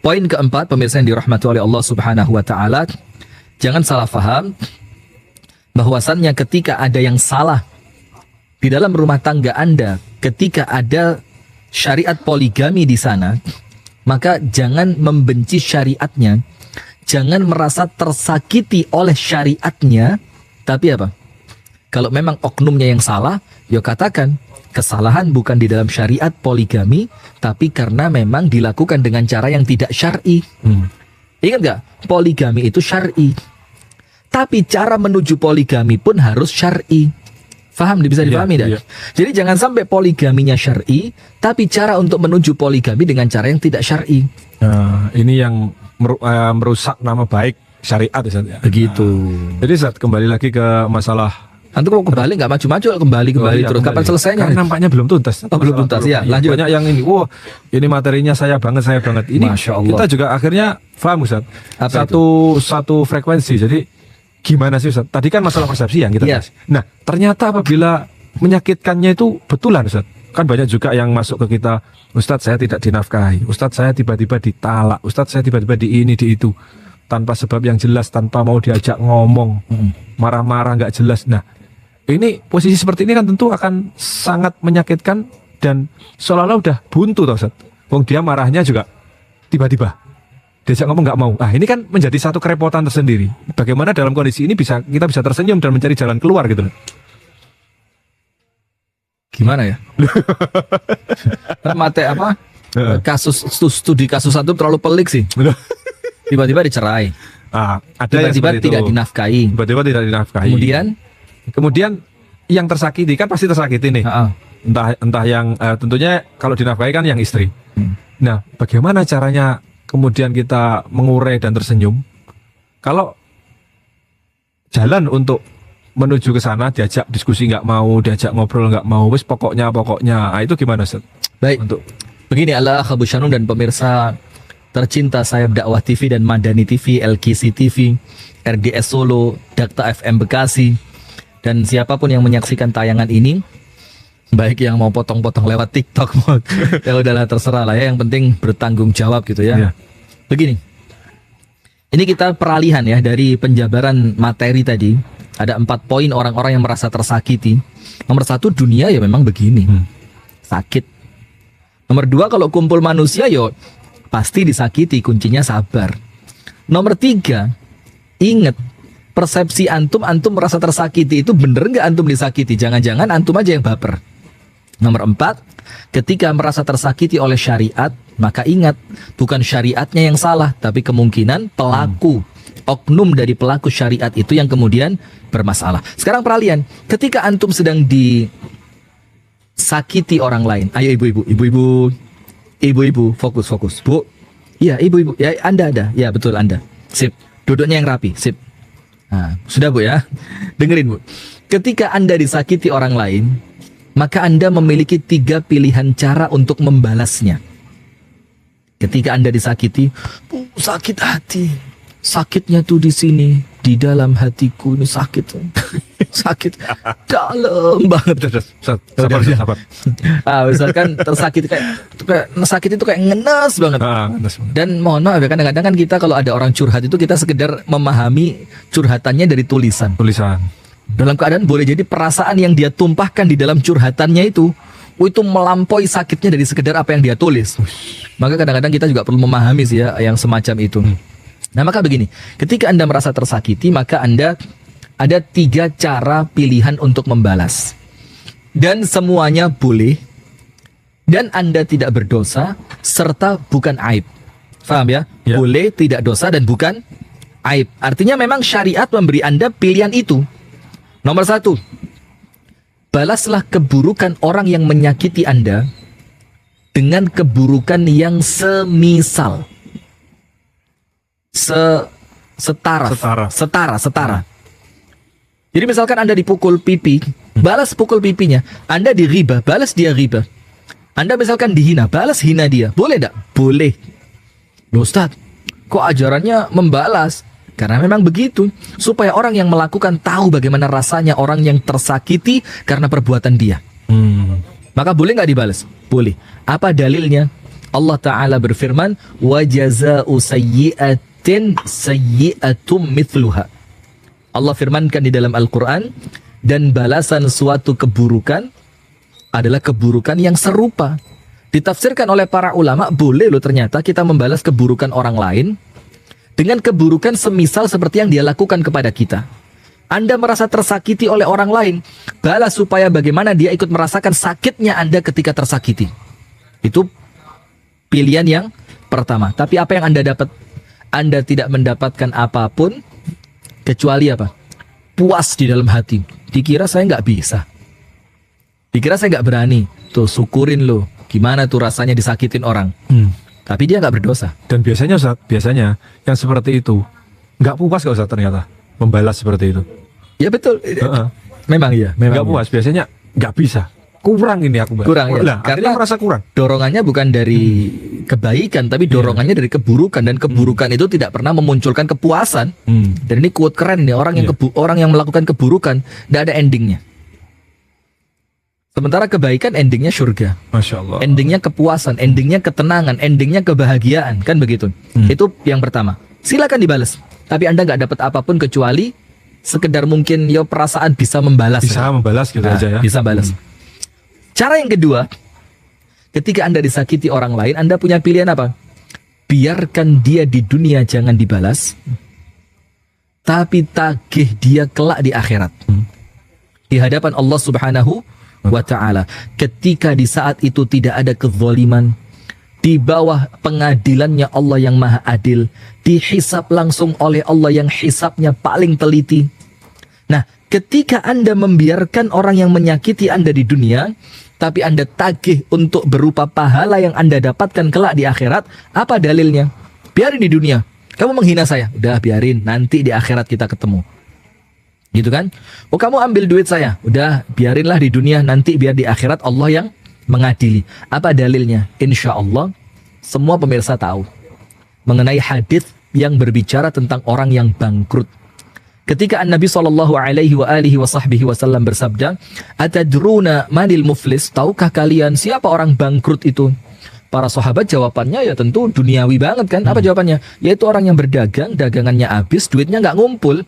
poin keempat, pemirsa yang dirahmati oleh Allah Subhanahu Wa Taala, jangan salah faham bahwasannya ketika ada yang salah di dalam rumah tangga Anda, ketika ada syariat poligami di sana, maka jangan membenci syariatnya, jangan merasa tersakiti oleh syariatnya, tapi apa? Kalau memang oknumnya yang salah, ya katakan kesalahan bukan di dalam syariat poligami, tapi karena memang dilakukan dengan cara yang tidak syar'i. Ingat gak? Poligami itu syar'i, tapi cara menuju poligami pun harus syar'i. Faham? Bisa dipahami Iya. Jadi jangan sampai poligaminya syar'i, tapi cara untuk menuju poligami dengan cara yang tidak syar'i. Nah, ini yang merusak nama baik syariat ya, Ustaz, ya. Begitu. Jadi Ustaz, kembali lagi ke masalah. Nanti kalau kembali nggak maju-maju, kembali Iya, terus. Kapan selesainya? Kan nampaknya belum tuntas. Oh, belum tuntas, ya. Lanjut. Banyak yang ini, ini materinya saya banget. Ini Masya Allah. kita juga akhirnya paham Ustaz. Apa Satu frekuensi. Jadi gimana sih Ustaz? Tadi kan masalah persepsi yang kita bahas. Iya. Nah, ternyata apabila menyakitkannya itu betulan Ustaz. Kan banyak juga yang masuk ke kita, Ustadz saya tidak dinafkahi, Ustadz saya tiba-tiba ditalak, Ustadz saya tiba-tiba di ini, di itu, tanpa sebab yang jelas, tanpa mau diajak ngomong, marah-marah nggak jelas. Nah, ini posisi seperti ini kan tentu akan sangat menyakitkan dan seolah-olah udah buntu toh Ustadz. Wong dia marahnya juga tiba-tiba diajak ngomong nggak mau. Ini kan menjadi satu kerepotan tersendiri. Bagaimana dalam kondisi ini kita bisa tersenyum dan mencari jalan keluar gitu loh. Gimana ya? Mate apa? Studi kasus satu terlalu pelik sih. Tiba-tiba dicerai. Ada yang Tiba-tiba seperti tidak itu. dinafkahi. Tiba-tiba tidak dinafkahi. Kemudian yang tersakiti kan pasti tersakiti nih. Entah yang tentunya kalau dinafkahi kan yang istri. Nah, bagaimana caranya kemudian kita mengurai dan tersenyum? Kalau jalan untuk menuju ke sana diajak diskusi nggak mau, diajak ngobrol nggak mau, wis pokoknya. Itu gimana Ustaz? Baik. Untuk Begini Allah Abu Syanum dan pemirsa tercinta saya Dakwah TV dan Madani TV, LKC TV, RDS Solo, Dakta FM Bekasi, dan siapapun yang menyaksikan tayangan ini, baik yang mau potong-potong lewat TikTok, ya udahlah terserah lah ya, yang penting bertanggung jawab gitu ya. Iya. Begini, ini kita peralihan ya dari penjabaran materi tadi. Ada 4 poin orang-orang yang merasa tersakiti. Nomor 1, dunia ya memang begini, sakit. Nomor 2, kalau kumpul manusia yo pasti disakiti, kuncinya sabar. Nomor 3, ingat persepsi antum merasa tersakiti itu bener nggak antum disakiti? Jangan-jangan antum aja yang baper. Nomor 4, ketika merasa tersakiti oleh syariat, maka ingat bukan syariatnya yang salah, tapi kemungkinan pelaku, oknum dari pelaku syariat itu yang kemudian bermasalah. Sekarang peralihan, ketika antum sedang disakiti orang lain, ayo ibu-ibu, fokus, Bu. Iya, ibu-ibu, ya Anda ada, ya betul Anda. Sip, duduknya yang rapi, sip. Nah, sudah Bu ya, dengerin Bu. Ketika Anda disakiti orang lain, maka Anda memiliki 3 pilihan cara untuk membalasnya. Ketika Anda disakiti, sakit hati. Sakitnya tuh di sini, di dalam hatiku ini sakit, sakit dalam banget. sabar. Misalkan tersakiti kayak sakit itu kayak ngenes banget. Dan mohon maaf ya, kadang-kadang kan kita kalau ada orang curhat itu kita sekedar memahami curhatannya dari tulisan. Dalam keadaan boleh jadi perasaan yang dia tumpahkan di dalam curhatannya itu melampaui sakitnya dari sekedar apa yang dia tulis. Maka kadang-kadang kita juga perlu memahami sih ya yang semacam itu. Nah maka begini, ketika Anda merasa tersakiti, maka Anda ada 3 cara pilihan untuk membalas. Dan semuanya boleh, dan Anda tidak berdosa serta bukan aib. Paham ya? Ya. Boleh, tidak dosa dan bukan aib. Artinya memang syariat memberi Anda pilihan itu. Nomor 1, balaslah keburukan orang yang menyakiti Anda dengan keburukan yang semisal. Setara. Jadi misalkan Anda dipukul pipi, balas pukul pipinya. Anda diriba, balas dia riba. Anda misalkan dihina, balas hina dia. Boleh enggak? Boleh. Loh Ustaz, kok ajarannya membalas? Karena memang begitu, supaya orang yang melakukan tahu bagaimana rasanya orang yang tersakiti karena perbuatan dia. Maka boleh nggak dibalas? Boleh. Apa dalilnya? Allah Ta'ala berfirman, وَجَزَاءُ سَيِّئَةٍ سَيِّئَةٌ مِثْلُهَا. Allah firmankan di dalam Al-Quran, dan balasan suatu keburukan adalah keburukan yang serupa. Ditafsirkan oleh para ulama, boleh loh ternyata kita membalas keburukan orang lain dengan keburukan semisal seperti yang dia lakukan kepada kita. Anda merasa tersakiti oleh orang lain, balas supaya bagaimana dia ikut merasakan sakitnya Anda ketika tersakiti. Itu pilihan yang pertama. Tapi apa yang Anda dapat? Anda tidak mendapatkan apapun kecuali apa? Puas di dalam hati. Dikira saya nggak bisa. Dikira saya nggak berani. Tuh syukurin loh. Gimana tuh rasanya disakitin orang. Tapi dia nggak berdosa. Dan biasanya Ustaz, biasanya yang seperti itu nggak puas kok Ustaz ternyata membalas seperti itu. Ya betul. Memang iya. Memang Nggak puas, biasanya nggak bisa. Kurang ini aku. Kurang ya. Lah, Karena merasa kurang. dorongannya bukan dari kebaikan, tapi dorongannya dari keburukan, dan keburukan itu tidak pernah memunculkan kepuasan. Dan ini quote keren nih, orang yang melakukan keburukan tidak ada endingnya. Sementara kebaikan endingnya surga. Masya Allah. Endingnya kepuasan, endingnya ketenangan, endingnya kebahagiaan, kan begitu. Itu yang pertama. Silakan dibalas, tapi Anda nggak dapat apapun kecuali sekedar mungkin ya perasaan bisa membalas. Bisa membalas gitu aja ya. Bisa balas. Cara yang kedua, ketika Anda disakiti orang lain, Anda punya pilihan apa? Biarkan dia di dunia jangan dibalas, tapi tagih dia kelak di akhirat. Di hadapan Allah Subhanahu wa Ta'ala. Ketika di saat itu tidak ada kezaliman, di bawah pengadilannya Allah yang maha adil, dihisap langsung oleh Allah yang hisapnya paling teliti. Nah, ketika Anda membiarkan orang yang menyakiti Anda di dunia, tapi Anda tagih untuk berupa pahala yang Anda dapatkan kelak di akhirat, apa dalilnya? Biarin di dunia. Kamu menghina saya, udah biarin, nanti di akhirat kita ketemu. Gitu kan? Oh, kamu ambil duit saya, udah biarinlah di dunia, nanti biar di akhirat Allah yang mengadili. Apa dalilnya? Insya Allah semua pemirsa tahu mengenai hadis yang berbicara tentang orang yang bangkrut. Ketika Nabi SAW bersabda, "Atadruna manil muflis?" Tahukah kalian siapa orang bangkrut itu? Para sahabat jawabannya ya tentu duniawi banget kan. Apa jawabannya? Yaitu orang yang berdagang, dagangannya habis, duitnya nggak ngumpul.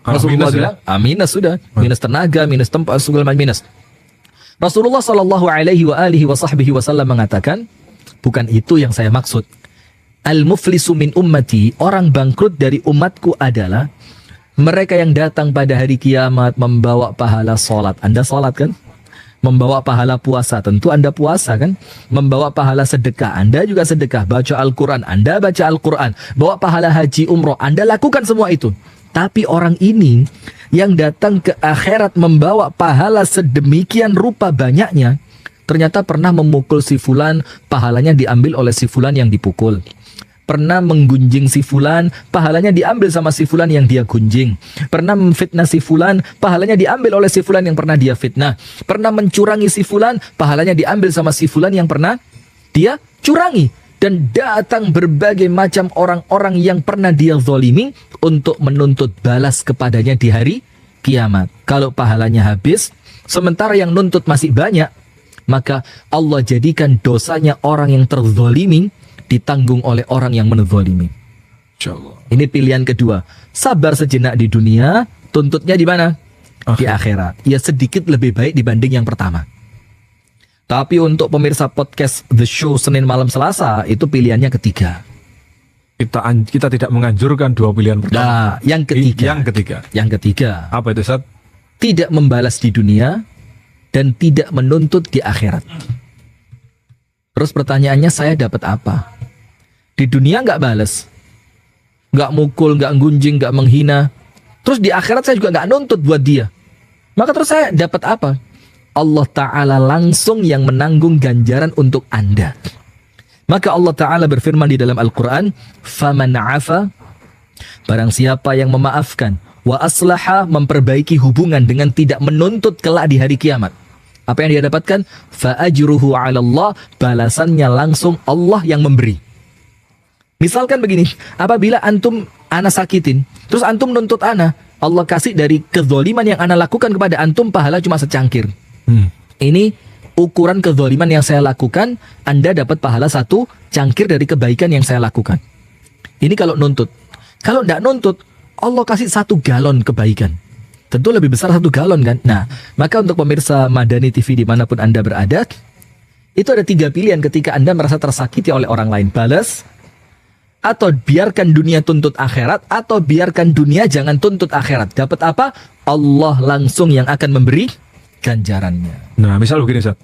Rasulullah bilang, minus sudah, minus tenaga, minus tempat, segala macam minus. Rasulullah SAW mengatakan, bukan itu yang saya maksud. Al-muflisu min ummati, orang bangkrut dari umatku adalah mereka yang datang pada hari kiamat membawa pahala sholat. Anda sholat kan? Membawa pahala puasa, tentu Anda puasa kan? Membawa pahala sedekah, Anda juga sedekah. Baca Al-Quran, Anda baca Al-Quran. Bawa pahala haji, umroh, Anda lakukan semua itu. Tapi orang ini yang datang ke akhirat membawa pahala sedemikian rupa banyaknya, ternyata pernah memukul si fulan, pahalanya diambil oleh si fulan yang dipukul. Pernah menggunjing si fulan, pahalanya diambil sama si fulan yang dia gunjing. Pernah memfitnah si fulan, pahalanya diambil oleh si fulan yang pernah dia fitnah. Pernah mencurangi si fulan, pahalanya diambil sama si fulan yang pernah dia curangi. Dan datang berbagai macam orang-orang yang pernah dia zalimi untuk menuntut balas kepadanya di hari kiamat. Kalau pahalanya habis, sementara yang nuntut masih banyak, maka Allah jadikan dosanya orang yang terzalimi ditanggung oleh orang yang menzalimi. Ini pilihan kedua. Sabar sejenak di dunia, tuntutnya di mana? Di akhirat. Ya sedikit lebih baik dibanding yang pertama. Tapi untuk pemirsa podcast The Show Senin malam Selasa, itu pilihannya ketiga. Kita tidak menganjurkan dua pilihan pertama. Nah, yang ketiga. Yang ketiga. Apa itu, Ustaz? Tidak membalas di dunia dan tidak menuntut di akhirat. Terus pertanyaannya, saya dapat apa? Di dunia nggak bales, nggak mukul, nggak gunjing, nggak menghina. Terus di akhirat saya juga nggak nuntut buat dia. Maka terus saya dapat apa? Allah Ta'ala langsung yang menanggung ganjaran untuk Anda. Maka Allah Ta'ala berfirman di dalam Al-Quran, "Faman afa," barang siapa yang memaafkan, wa aslaha, memperbaiki hubungan dengan tidak menuntut kelak di hari kiamat. Apa yang dia dapatkan? Fa ajruhu 'ala Allah, balasannya langsung Allah yang memberi. Misalkan begini, apabila antum ana sakitin, terus antum nuntut ana, Allah kasih dari kezoliman yang ana lakukan kepada antum pahala cuma secangkir. Ini ukuran kezoliman yang saya lakukan, Anda dapat pahala 1 cangkir dari kebaikan yang saya lakukan. Ini kalau nuntut. Kalau tidak nuntut, Allah kasih 1 galon kebaikan. Tentu lebih besar 1 galon kan. Nah, maka untuk pemirsa Madani TV dimanapun Anda berada, itu ada 3 pilihan ketika Anda merasa tersakiti oleh orang lain. Balas, atau biarkan dunia tuntut akhirat, atau biarkan dunia jangan tuntut akhirat. Dapat apa? Allah langsung yang akan memberi ganjarannya. Nah, misal begini, Ustaz.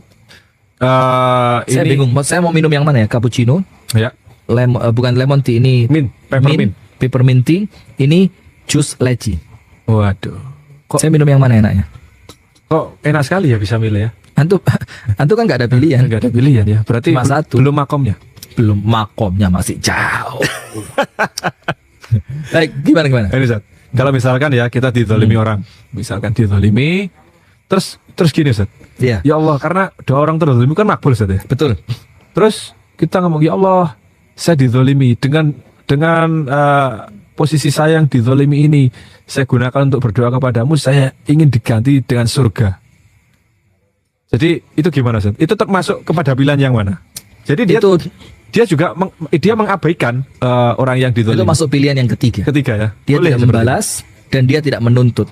Saya bingung, saya mau minum yang mana ya? Cappuccino? Ya. Bukan lemon tea, ini Peppermint. Peppermint tea, ini jus leci. Waduh. Saya minum yang mana enaknya? Kok enak sekali ya bisa milih ya? Antum kan nggak ada pilihan. Nggak ada pilihan ya. Berarti Cuma 1. belum makomnya. Belum, makomnya masih jauh. Baik, gimana? Ini, Ustaz. Kalau misalkan ya kita dizalimi orang, misalkan dizalimi, terus gini, Ustaz. Iya. Ya Allah, karena doa orang terzalimi kan makbul, Ustaz ya. Betul. Terus kita ngomong, ya Allah, saya dizalimi dengan posisi saya yang dizalimi ini, saya gunakan untuk berdoa kepadamu, saya ingin diganti dengan surga. Jadi itu gimana, Ustaz? Itu termasuk kepada pilihan yang mana? Jadi dia juga dia mengabaikan orang yang dizalimi. Itu masuk pilihan yang ketiga. Ya. Dia Boleh tidak membalas dan dia tidak menuntut.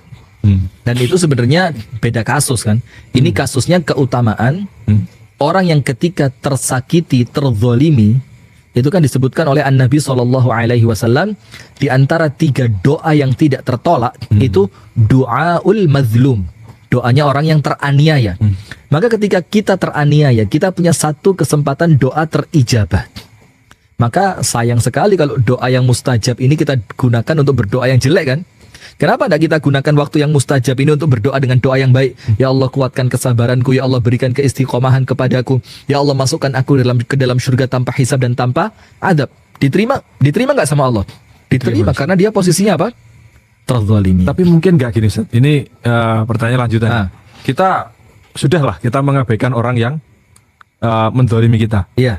Dan itu sebenarnya beda kasus kan. Ini kasusnya keutamaan orang yang ketika tersakiti, terzolimi, itu kan disebutkan oleh An-Nabi SAW di antara 3 doa yang tidak tertolak, itu doaul mazlum, doanya orang yang teraniaya. Maka ketika kita teraniaya, kita punya 1 kesempatan doa terijabah. Maka sayang sekali kalau doa yang mustajab ini kita gunakan untuk berdoa yang jelek kan. Kenapa tidak kita gunakan waktu yang mustajab ini untuk berdoa dengan doa yang baik? Ya Allah, kuatkan kesabaranku, ya Allah, berikan keistiqomahan kepadaku, ya Allah, masukkan aku ke dalam surga tanpa hisab dan tanpa adab. Diterima nggak sama Allah? Diterima karena dia posisinya apa? Terzalimi. Tapi mungkin nggak gini, Ustaz. Ini pertanyaan lanjutan. Kita kita mengabaikan orang yang menzalimi kita. Iya.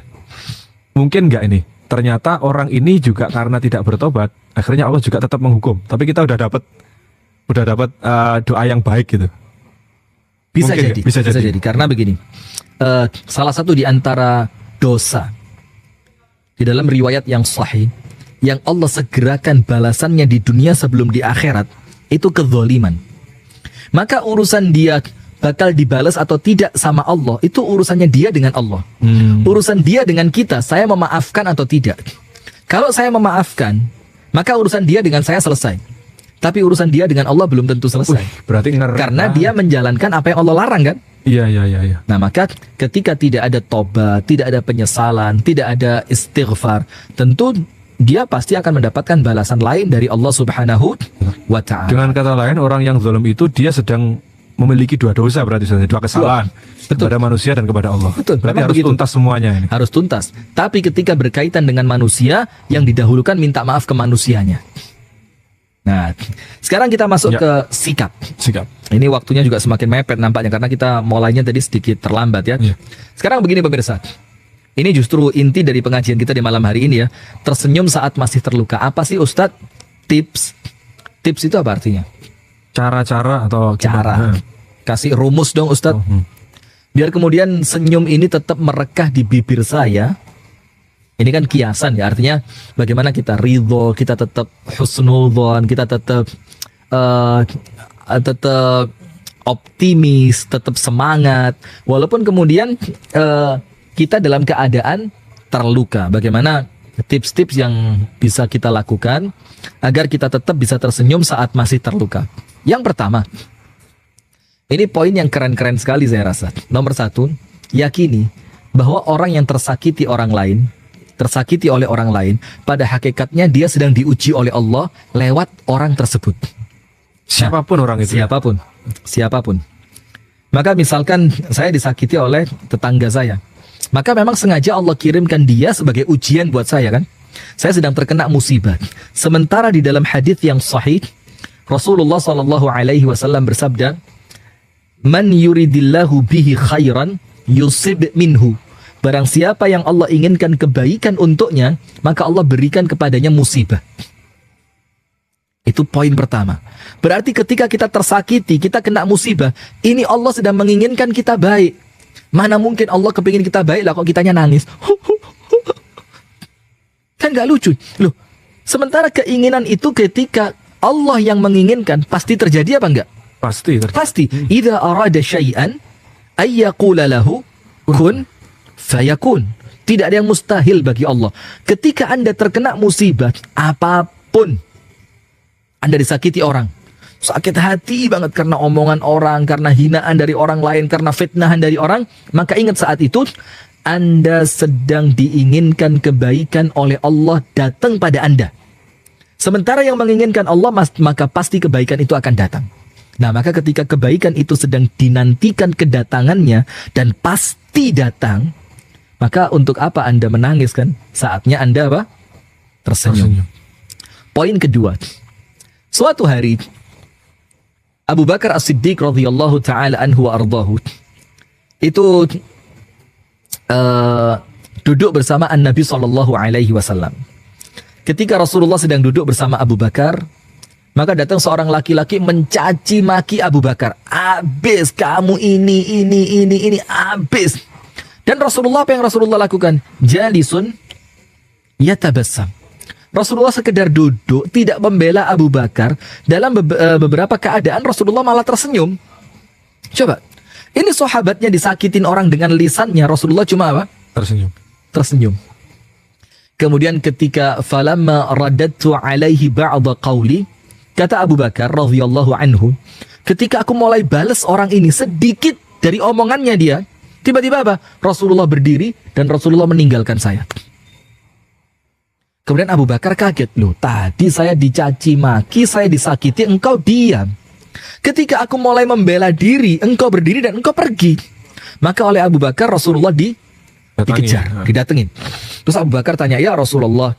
Mungkin nggak ini? Ternyata orang ini juga karena tidak bertobat, akhirnya Allah juga tetap menghukum. Tapi kita udah dapat doa yang baik gitu. Bisa mungkin jadi. Karena begini, salah satu di antara dosa di dalam riwayat yang sahih, yang Allah segerakan balasannya di dunia sebelum di akhirat, itu kezaliman. Maka urusan dia bakal dibalas atau tidak sama Allah, itu urusannya dia dengan Allah. Urusan dia dengan kita, saya memaafkan atau tidak. Kalau saya memaafkan, maka urusan dia dengan saya selesai. Tapi urusan dia dengan Allah belum tentu selesai. Berarti karena dia menjalankan apa yang Allah larang kan? Iya. Nah, maka ketika tidak ada tobat, tidak ada penyesalan, tidak ada istighfar, tentu dia pasti akan mendapatkan balasan lain dari Allah Subhanahu wa Ta'ala. Dengan kata lain, orang yang zalim itu dia sedang memiliki 2 dosa, berarti 2 kesalahan. Betul. Kepada manusia dan kepada Allah. Betul. Berarti harus tuntas semuanya ini. Harus tuntas. Tapi ketika berkaitan dengan manusia, yang didahulukan minta maaf ke manusianya. Nah, sekarang kita masuk ke sikap. Ini waktunya juga semakin mepet nampaknya karena kita mulainya tadi sedikit terlambat ya. Sekarang begini pemirsa. Ini justru inti dari pengajian kita di malam hari ini ya. Tersenyum saat masih terluka. Apa sih Ustadz? Tips. Tips itu apa artinya? Cara-cara atau cara. Kasih rumus dong Ustadz. Biar kemudian senyum ini tetap merekah di bibir saya. Ini kan kiasan ya, artinya bagaimana kita ridho, kita tetap husnudzon, kita tetap optimis, tetap semangat, walaupun kemudian kita dalam keadaan terluka. Bagaimana tips-tips yang bisa kita lakukan agar kita tetap bisa tersenyum saat masih terluka? Yang pertama, ini poin yang keren-keren sekali saya rasa. Nomor 1, yakini bahwa orang yang tersakiti orang lain, tersakiti oleh orang lain, pada hakikatnya dia sedang diuji oleh Allah lewat orang tersebut. Siapapun orang itu. Siapapun. Maka misalkan saya disakiti oleh tetangga saya, maka memang sengaja Allah kirimkan dia sebagai ujian buat saya kan. Saya sedang terkena musibah. Sementara di dalam hadis yang sahih, Rasulullah SAW bersabda, "Man yuridillahu bihi khairan yusib minhu." Barang siapa yang Allah inginkan kebaikan untuknya, maka Allah berikan kepadanya musibah. Itu poin pertama. Berarti ketika kita tersakiti, kita kena musibah, ini Allah sedang menginginkan kita baik. Mana mungkin Allah kepingin kita baik lah kok kitanya nangis. Kan gak lucu. Loh, sementara keinginan itu ketika Allah yang menginginkan, pasti terjadi apa enggak? Pasti. Pasti. Idza arada syai'an ayyaqula lahu kun fayakun. Tidak ada yang mustahil bagi Allah. Ketika Anda terkena musibah, apapun, Anda disakiti orang, sakit hati banget karena omongan orang, karena hinaan dari orang lain, karena fitnahan dari orang, maka ingat saat itu Anda sedang diinginkan kebaikan oleh Allah datang pada Anda. Sementara yang menginginkan Allah, maka pasti kebaikan itu akan datang. Nah, maka ketika kebaikan itu sedang dinantikan kedatangannya dan pasti datang, maka untuk apa Anda menangis kan? Saatnya Anda apa? Tersenyum. Poin kedua. Suatu hari Abu Bakar As-Siddiq radhiyallahu taala anhu wa ardahu itu duduk bersama An-Nabi sallallahu alaihi wasallam. Ketika Rasulullah sedang duduk bersama Abu Bakar, maka datang seorang laki-laki mencaci maki Abu Bakar. Abis kamu ini abis. Dan Rasulullah, apa yang Rasulullah lakukan? Jalisun yatabassam. Rasulullah sekedar duduk, tidak membela Abu Bakar. Dalam beberapa keadaan Rasulullah malah tersenyum. Coba, ini sahabatnya disakitin orang dengan lisannya, Rasulullah cuma apa? Tersenyum. Kemudian ketika falamma radattu alaihi ba'da qawli, kata Abu Bakar radhiyallahu anhu, ketika aku mulai balas orang ini sedikit dari omongannya dia, tiba-tiba apa? Rasulullah berdiri dan Rasulullah meninggalkan saya. Kemudian Abu Bakar kaget, loh tadi saya dicaci maki, saya disakiti, engkau diam. Ketika aku mulai membela diri, engkau berdiri dan engkau pergi. Maka oleh Abu Bakar Rasulullah dikejar, didatengin. Terus Abu Bakar tanya, ya Rasulullah,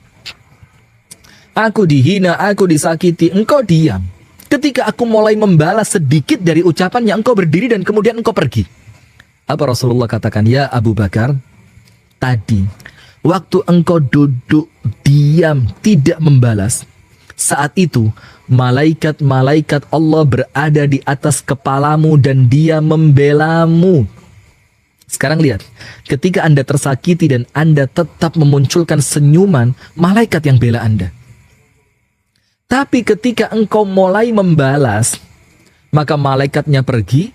aku dihina, aku disakiti, engkau diam. Ketika aku mulai membalas sedikit dari ucapannya, engkau berdiri dan kemudian engkau pergi. Apa Rasulullah katakan? Ya Abu Bakar, tadi waktu engkau duduk diam tidak membalas, saat itu malaikat-malaikat Allah berada di atas kepalamu dan dia membelamu. Sekarang lihat, ketika Anda tersakiti dan Anda tetap memunculkan senyuman, malaikat yang bela Anda. Tapi ketika engkau mulai membalas, maka malaikatnya pergi,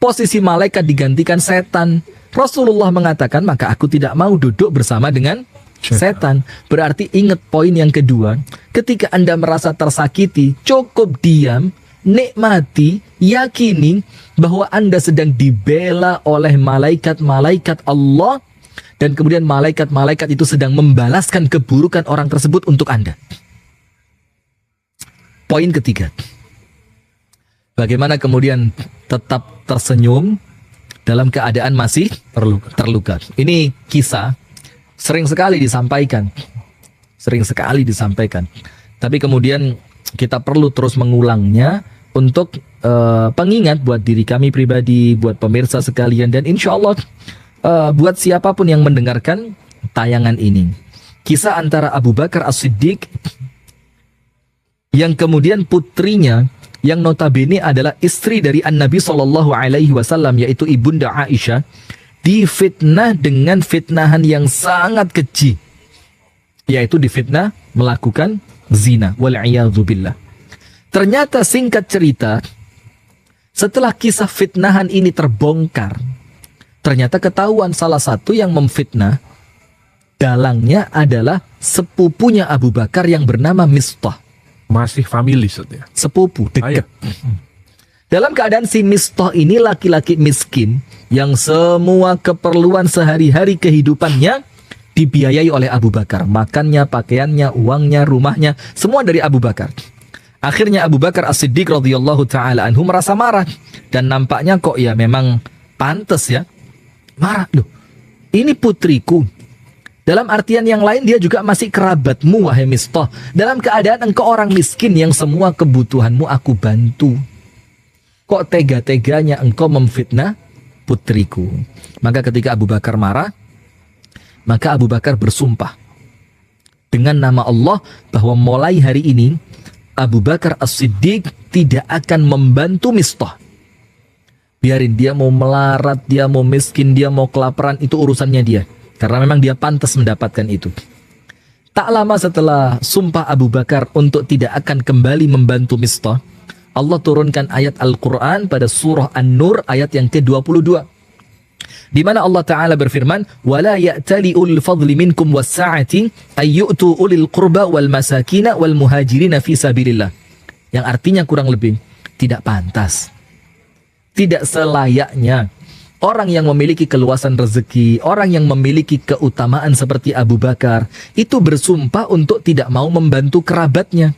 posisi malaikat digantikan setan. Rasulullah mengatakan, maka aku tidak mau duduk bersama dengan setan. Berarti ingat poin yang kedua, ketika Anda merasa tersakiti, cukup diam, nikmati, yakini bahwa Anda sedang dibela oleh malaikat-malaikat Allah, dan kemudian malaikat-malaikat itu sedang membalaskan keburukan orang tersebut untuk Anda. Poin ketiga, bagaimana kemudian tetap tersenyum dalam keadaan masih terluka. Ini kisah sering sekali disampaikan. Tapi kemudian kita perlu terus mengulangnya untuk pengingat buat diri kami pribadi, buat pemirsa sekalian, dan insya Allah buat siapapun yang mendengarkan tayangan ini. Kisah antara Abu Bakar As-Siddiq yang kemudian putrinya yang notabene adalah istri dari An-Nabi SAW, yaitu Ibunda Aisyah, difitnah dengan fitnahan yang sangat keji, yaitu difitnah melakukan zina, wal'iyadzubillah. Ternyata singkat cerita, setelah kisah fitnahan ini terbongkar, ternyata ketahuan salah satu yang memfitnah dalangnya adalah sepupunya Abu Bakar yang bernama Mistah. Masih family ya? Sepupu, dekat. Dalam keadaan si Mistah ini laki-laki miskin yang semua keperluan sehari-hari kehidupannya dibiayai oleh Abu Bakar. Makannya, pakaiannya, uangnya, rumahnya, semua dari Abu Bakar. Akhirnya Abu Bakar As-Siddiq radhiyallahu taala anhu merasa marah dan nampaknya kok ya memang pantas ya. Marah, loh. Ini putriku. Dalam artian yang lain dia juga masih kerabatmu wahai Mistah. Dalam keadaan engkau orang miskin yang semua kebutuhanmu aku bantu. Kok tega-teganya engkau memfitnah putriku? Maka ketika Abu Bakar marah, maka Abu Bakar bersumpah dengan nama Allah bahwa mulai hari ini Abu Bakar As-Siddiq tidak akan membantu Mistah. Biarin dia mau melarat, dia mau miskin, dia mau kelaparan, itu urusannya dia. Karena memang dia pantas mendapatkan itu. Tak lama setelah sumpah Abu Bakar untuk tidak akan kembali membantu Mistah, Allah turunkan ayat Al-Quran pada surah An-Nur ayat yang ke-22. Di mana Allah Ta'ala berfirman, وَلَا يَأْتَلِ أُولِي الْفَضْلِ مِنْكُمْ وَالسَّعَةِ أَن يُؤْتُوا أُولِي الْقُرْبَى وَالْمَسَاكِينَ وَالْمُهَاجِرِينَ فِي سَبِيلِ اللَّهِ. Yang artinya kurang lebih, tidak pantas. Tidak selayaknya orang yang memiliki keluasan rezeki, orang yang memiliki keutamaan seperti Abu Bakar, itu bersumpah untuk tidak mau membantu kerabatnya,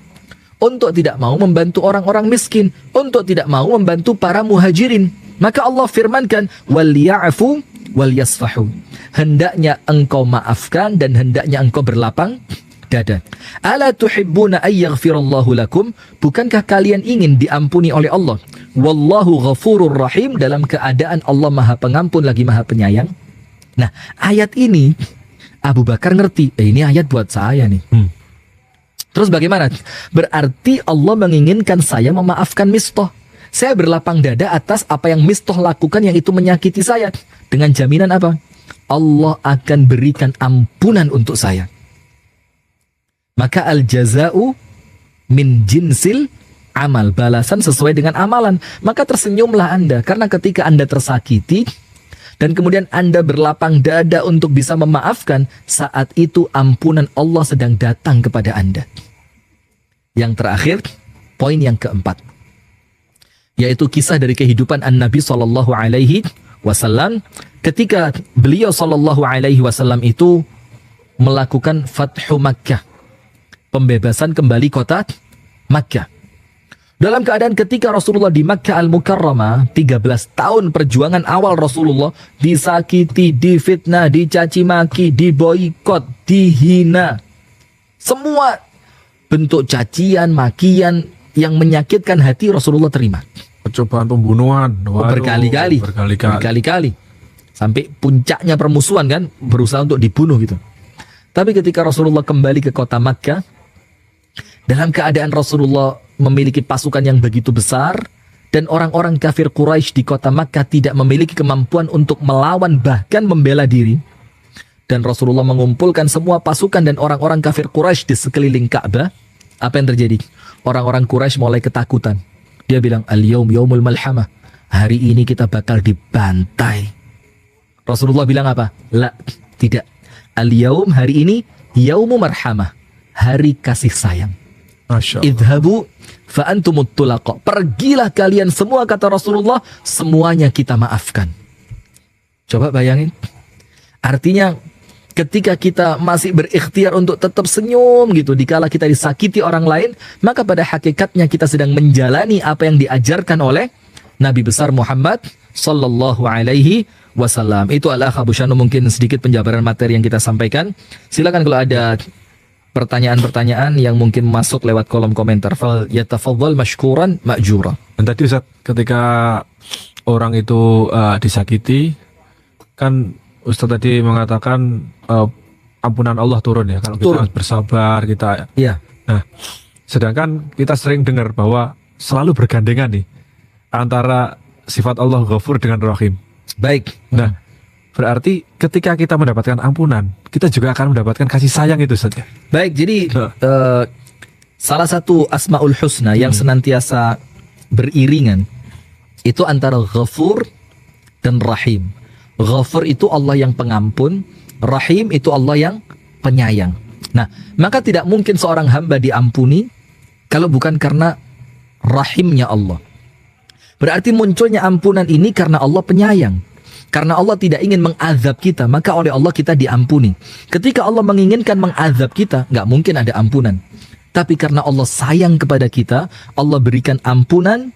untuk tidak mau membantu orang-orang miskin, untuk tidak mau membantu para muhajirin. Maka Allah firmankan, wal ya'fu wal yasfahu. Hendaknya engkau maafkan dan hendaknya engkau berlapang dada. Ala tuhibbuna ay yaghfirallahu lakum? Bukankah kalian ingin diampuni oleh Allah? Wallahu ghafurur rahim, dalam keadaan Allah Maha Pengampun lagi Maha Penyayang. Nah, ayat ini Abu Bakar ngerti, ini ayat buat saya nih. Terus bagaimana? Berarti Allah menginginkan saya memaafkan Mistah. Saya berlapang dada atas apa yang Mistah lakukan yang itu menyakiti saya. Dengan jaminan apa? Allah akan berikan ampunan untuk saya. Maka al-jaza'u min jinsil amal. Balasan sesuai dengan amalan. Maka tersenyumlah Anda. Karena ketika Anda tersakiti dan kemudian Anda berlapang dada untuk bisa memaafkan, saat itu ampunan Allah sedang datang kepada Anda. Yang terakhir, poin yang keempat, yaitu kisah dari kehidupan An-Nabi SAW ketika beliau SAW itu melakukan Fathu Makkah, pembebasan kembali kota Makkah. Dalam keadaan ketika Rasulullah di Makkah Al-Mukarramah, 13 tahun perjuangan awal Rasulullah disakiti, difitnah, dicaci maki, diboikot, dihina. Semua bentuk cacian, makian yang menyakitkan hati Rasulullah terima. Percobaan pembunuhan. Berkali-kali. Sampai puncaknya permusuhan kan, berusaha untuk dibunuh gitu. Tapi ketika Rasulullah kembali ke kota Makkah, dalam keadaan Rasulullah memiliki pasukan yang begitu besar, dan orang-orang kafir Quraisy di kota Makkah tidak memiliki kemampuan untuk melawan bahkan membela diri, dan Rasulullah mengumpulkan semua pasukan dan orang-orang kafir Quraisy di sekeliling Ka'bah, apa yang terjadi? Orang-orang Quraisy mulai ketakutan. Dia bilang, al-yaum yaumul malhamah. Hari ini kita bakal dibantai. Rasulullah bilang apa? La, tidak. Al-yaum, hari ini, yaumu marhamah. Hari kasih sayang. Idhabu fa'antumut tulaqa. Pergilah kalian semua, kata Rasulullah, semuanya kita maafkan. Coba bayangin. Artinya ketika kita masih berikhtiar untuk tetap senyum gitu dikala kita disakiti orang lain, maka pada hakikatnya kita sedang menjalani apa yang diajarkan oleh Nabi besar Muhammad sallallahu alaihi wasallam. Itu adalah Abu Syanu mungkin sedikit penjabaran materi yang kita sampaikan. Silakan kalau ada pertanyaan-pertanyaan yang mungkin masuk lewat kolom komentar. Fal yatafadhal mashkuran ma'jura. Dan tadi Ustaz, ketika orang itu disakiti, kan Ustaz tadi mengatakan ampunan Allah turun ya kalau kita bersabar, kita. Iya. Nah, sedangkan kita sering dengar bahwa selalu bergandengan nih antara sifat Allah Ghafur dengan Rahim. Baik. Nah, berarti ketika kita mendapatkan ampunan, kita juga akan mendapatkan kasih sayang itu saja. Baik, jadi salah satu Asmaul Husna yang senantiasa beriringan itu antara Ghafur dan Rahim. Ghafur itu Allah yang pengampun, Rahim itu Allah yang penyayang. Nah, maka tidak mungkin seorang hamba diampuni kalau bukan karena rahimnya Allah. Berarti munculnya ampunan ini karena Allah penyayang. Karena Allah tidak ingin mengazab kita, maka oleh Allah kita diampuni. Ketika Allah menginginkan mengazab kita, nggak mungkin ada ampunan. Tapi karena Allah sayang kepada kita, Allah berikan ampunan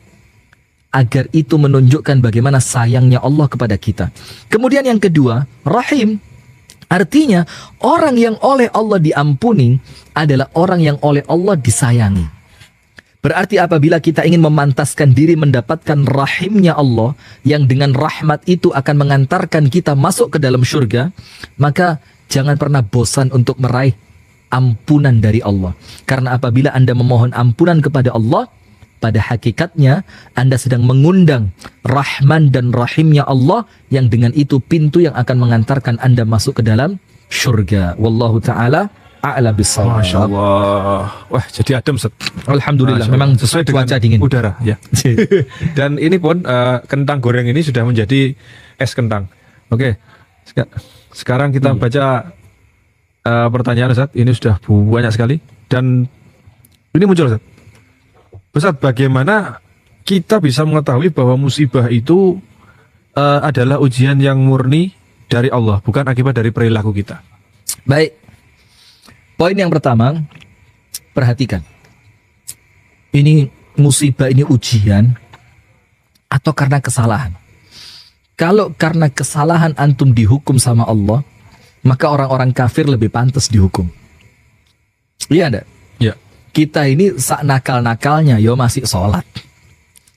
agar itu menunjukkan bagaimana sayangnya Allah kepada kita. Kemudian yang kedua, Rahim. Artinya, orang yang oleh Allah diampuni adalah orang yang oleh Allah disayangi. Berarti apabila kita ingin memantaskan diri mendapatkan rahimnya Allah, yang dengan rahmat itu akan mengantarkan kita masuk ke dalam surga, maka jangan pernah bosan untuk meraih ampunan dari Allah. Karena apabila Anda memohon ampunan kepada Allah, pada hakikatnya Anda sedang mengundang Rahman dan Rahimnya Allah, yang dengan itu pintu yang akan mengantarkan Anda masuk ke dalam surga. Wallahu ta'ala a'la bissawab. Masya Allah. Wah, jadi adem, Ustaz. Alhamdulillah, Masya Allah. memang Sesuai dengan cuaca dingin. Udara, ya. Dan ini pun kentang goreng ini sudah menjadi es kentang. Oke. Sekarang kita baca pertanyaan, Ustaz. Ini sudah banyak sekali. Dan ini muncul, Ustaz. Ustaz, bagaimana kita bisa mengetahui bahwa musibah itu adalah ujian yang murni dari Allah, bukan akibat dari perilaku kita? Baik. Poin yang pertama, perhatikan. Ini musibah, ini ujian atau karena kesalahan? Kalau karena kesalahan antum dihukum sama Allah, maka orang-orang kafir lebih pantas dihukum. Iya enggak? Ya. Kita ini sak nakal-nakalnya yo masih sholat.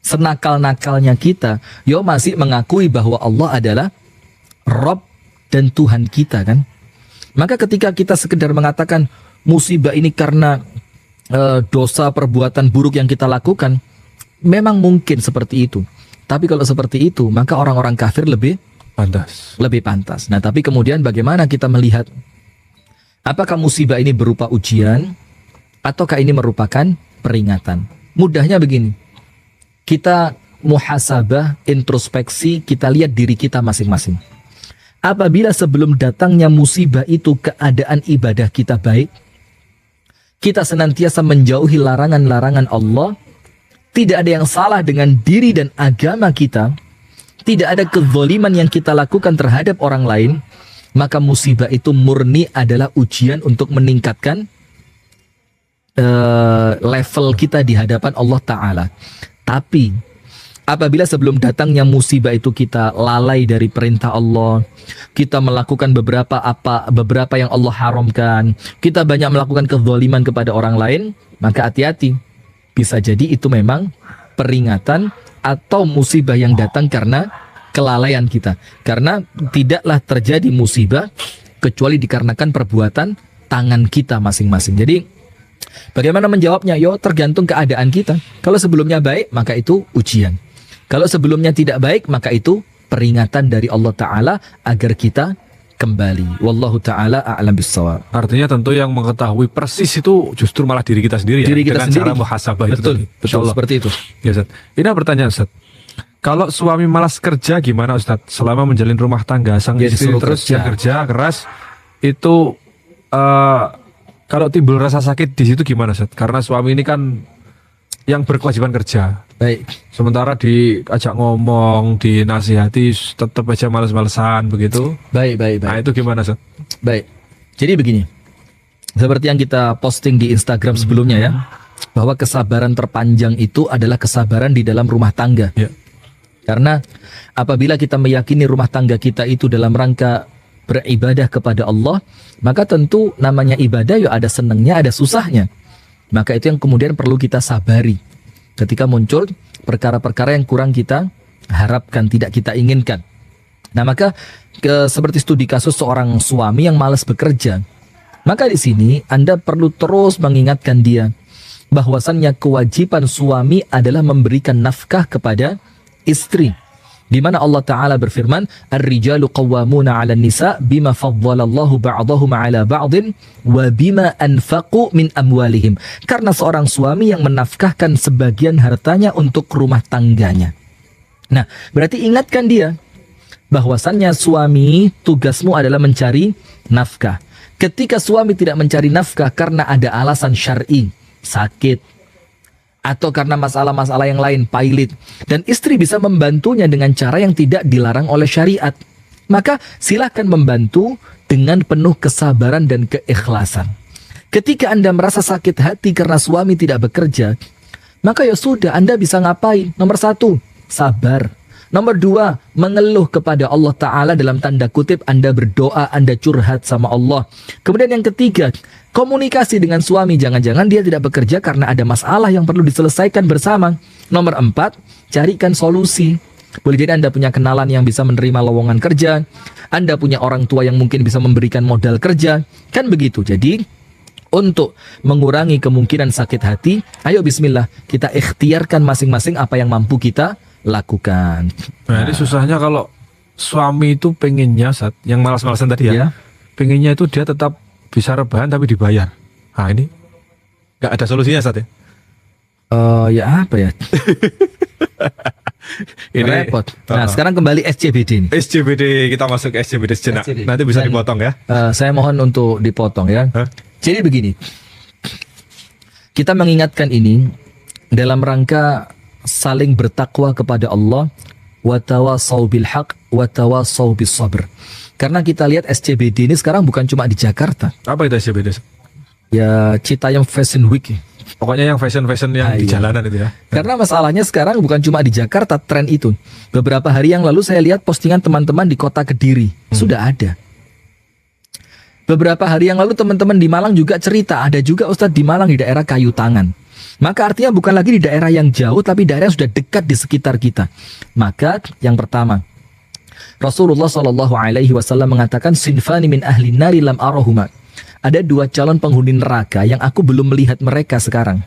Senakal-nakalnya kita yo masih mengakui bahwa Allah adalah Rabb dan Tuhan kita, kan? Maka ketika kita sekedar mengatakan musibah ini karena dosa perbuatan buruk yang kita lakukan, memang mungkin seperti itu. Tapi kalau seperti itu, maka orang-orang kafir lebih pantas. Nah, tapi kemudian bagaimana kita melihat apakah musibah ini berupa ujian ataukah ini merupakan peringatan? Mudahnya begini. Kita muhasabah, introspeksi, kita lihat diri kita masing-masing. Apabila sebelum datangnya musibah itu keadaan ibadah kita baik, kita senantiasa menjauhi larangan-larangan Allah, tidak ada yang salah dengan diri dan agama kita, tidak ada kezaliman yang kita lakukan terhadap orang lain, maka musibah itu murni adalah ujian untuk meningkatkan level kita di hadapan Allah Ta'ala. Tapi apabila sebelum datangnya musibah itu kita lalai dari perintah Allah, kita melakukan beberapa yang Allah haramkan, kita banyak melakukan kezaliman kepada orang lain, maka hati-hati. Bisa jadi itu memang peringatan atau musibah yang datang karena kelalaian kita. Karena tidaklah terjadi musibah kecuali dikarenakan perbuatan tangan kita masing-masing. Jadi bagaimana menjawabnya? Yo, tergantung keadaan kita. Kalau sebelumnya baik, maka itu ujian. Kalau sebelumnya tidak baik, maka itu peringatan dari Allah Ta'ala agar kita kembali. Wallahu Ta'ala a'lam bissawab. Artinya tentu yang mengetahui persis itu justru malah diri kita sendiri, diri ya? Kita Dengan sendiri. cara muhasabah itu. Betul, seperti itu. Ya, Ustaz. Ini ada pertanyaan, Ustaz. Kalau suami malas kerja gimana, Ustaz? Selama menjalin rumah tangga, sang istri terus kerja keras, itu kalau timbul rasa sakit di situ gimana, Ustaz? Karena suami ini kan yang berkewajiban kerja. Baik. Sementara diajak ngomong, dinasihati, tetap aja males-malesan begitu. Baik. Nah, itu gimana, Ustaz? Baik. Jadi begini. Seperti yang kita posting di Instagram sebelumnya ya, bahwa kesabaran terpanjang itu adalah kesabaran di dalam rumah tangga. Ya. Karena apabila kita meyakini rumah tangga kita itu dalam rangka beribadah kepada Allah, maka tentu namanya ibadah ya ada senangnya, ada susahnya. Maka itu yang kemudian perlu kita sabari ketika muncul perkara-perkara yang kurang kita harapkan, tidak kita inginkan. Nah, maka seperti studi kasus seorang suami yang malas bekerja, maka di sini Anda perlu terus mengingatkan dia bahwasannya kewajiban suami adalah memberikan nafkah kepada istri. Di mana Allah Ta'ala berfirman, Ar-rijalu qawwamuna 'ala nisa bima faddalallahu ba'dahum 'ala ba'din wa bima anfaqu min amwalihim. Karena seorang suami yang menafkahkan sebagian hartanya untuk rumah tangganya. Nah, berarti ingatkan dia bahwasannya suami tugasmu adalah mencari nafkah. Ketika suami tidak mencari nafkah karena ada alasan syar'i, sakit, atau karena masalah-masalah yang lain, pailit, dan istri bisa membantunya dengan cara yang tidak dilarang oleh syariat, maka silahkan membantu dengan penuh kesabaran dan keikhlasan. Ketika Anda merasa sakit hati karena suami tidak bekerja, maka ya sudah, Anda bisa ngapain? Nomor 1, sabar. Nomor 2, mengeluh kepada Allah Ta'ala, dalam tanda kutip Anda berdoa, Anda curhat sama Allah. Kemudian yang ketiga, komunikasi dengan suami. Jangan-jangan dia tidak bekerja karena ada masalah yang perlu diselesaikan bersama. Nomor 4, carikan solusi. Boleh jadi Anda punya kenalan yang bisa menerima lowongan kerja, Anda punya orang tua yang mungkin bisa memberikan modal kerja, kan begitu. Jadi untuk mengurangi kemungkinan sakit hati, ayo bismillah, kita ikhtiarkan masing-masing apa yang mampu kita lakukan. Nah, ini susahnya kalau suami itu pengennya, Sat, yang malas-malasan tadi ya, pengennya itu dia tetap bisa rebahan tapi dibayar. Nah ini nggak ada solusinya, Sat ya? Ya apa ya? Ini repot. Nah, sekarang kembali SCBD nih. SCBD, kita masuk ke SCBD sejenak. SCBD. Nanti bisa Dan, dipotong ya. Saya mohon untuk dipotong ya. Jadi begini, kita mengingatkan ini dalam rangka saling bertakwa kepada Allah, wa tawassaw bil haq wa tawassaw bis sabr. Karena kita lihat SCBD ini sekarang bukan cuma di Jakarta. Apa itu SCBD? Ya, Citayam Fashion Week. Pokoknya yang fashion yang di jalanan itu ya. Karena masalahnya sekarang bukan cuma di Jakarta tren itu. Beberapa hari yang lalu saya lihat postingan teman-teman di kota Kediri. Sudah ada. Beberapa hari yang lalu teman-teman di Malang juga cerita. Ada juga Ustadz di Malang di daerah Kayu Tangan. Maka artinya bukan lagi di daerah yang jauh, tapi daerah yang sudah dekat di sekitar kita. Maka yang pertama, Rasulullah SAW mengatakan, sinfani min ahli nari lam arahuma. Ada 2 calon penghuni neraka yang aku belum melihat mereka sekarang.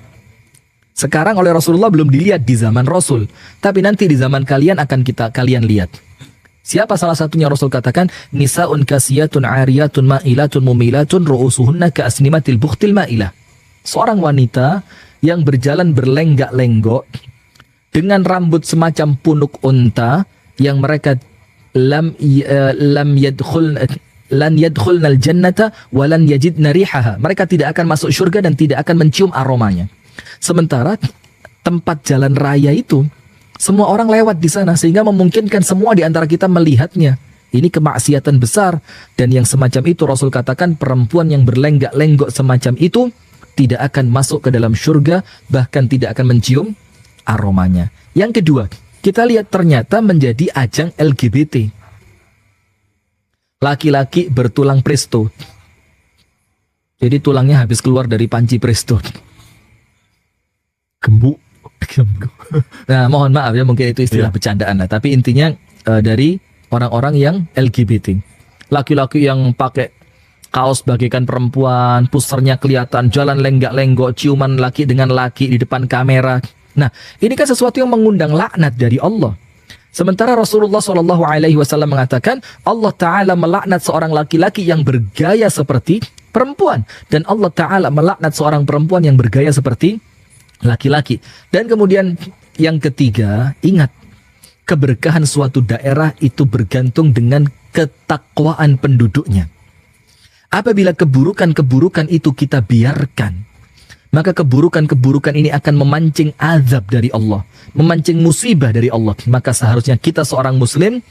Sekarang oleh Rasulullah belum dilihat di zaman Rasul, tapi nanti di zaman kalian akan kalian lihat. Siapa salah satunya? Rasul katakan, nisaun kasiyatun ariyatun ma'ilatun mumilatun ru'usuhunna ka'asnimatil bukhtil ma'ilah. Seorang wanita yang berjalan berlenggak-lenggok dengan rambut semacam punuk unta yang mereka lan yadkhulnal jannata wa lan yajidna rihaha. Mereka tidak akan masuk surga dan tidak akan mencium aromanya. Sementara tempat jalan raya itu semua orang lewat di sana, sehingga memungkinkan semua di antara kita melihatnya. Ini kemaksiatan besar, dan yang semacam itu Rasul katakan perempuan yang berlenggak-lenggok semacam itu tidak akan masuk ke dalam surga, bahkan tidak akan mencium aromanya. Yang kedua, kita lihat ternyata menjadi ajang LGBT. Laki-laki bertulang presto. Jadi tulangnya habis keluar dari panci presto. Gembuk. Nah, mohon maaf ya, mungkin itu istilah bercandaan lah. Tapi intinya dari orang-orang yang LGBT. Laki-laki yang pakai kaos bagaikan perempuan, pusernya kelihatan, jalan lenggak-lenggok, ciuman laki dengan laki di depan kamera. Nah, ini kan sesuatu yang mengundang laknat dari Allah. Sementara Rasulullah SAW mengatakan Allah Ta'ala melaknat seorang laki-laki yang bergaya seperti perempuan, dan Allah Ta'ala melaknat seorang perempuan yang bergaya seperti laki-laki. Dan kemudian yang ketiga, ingat, keberkahan suatu daerah itu bergantung dengan ketakwaan penduduknya. Apabila keburukan-keburukan itu kita biarkan, maka keburukan-keburukan ini akan memancing azab dari Allah, memancing musibah dari Allah. Maka seharusnya kita seorang muslim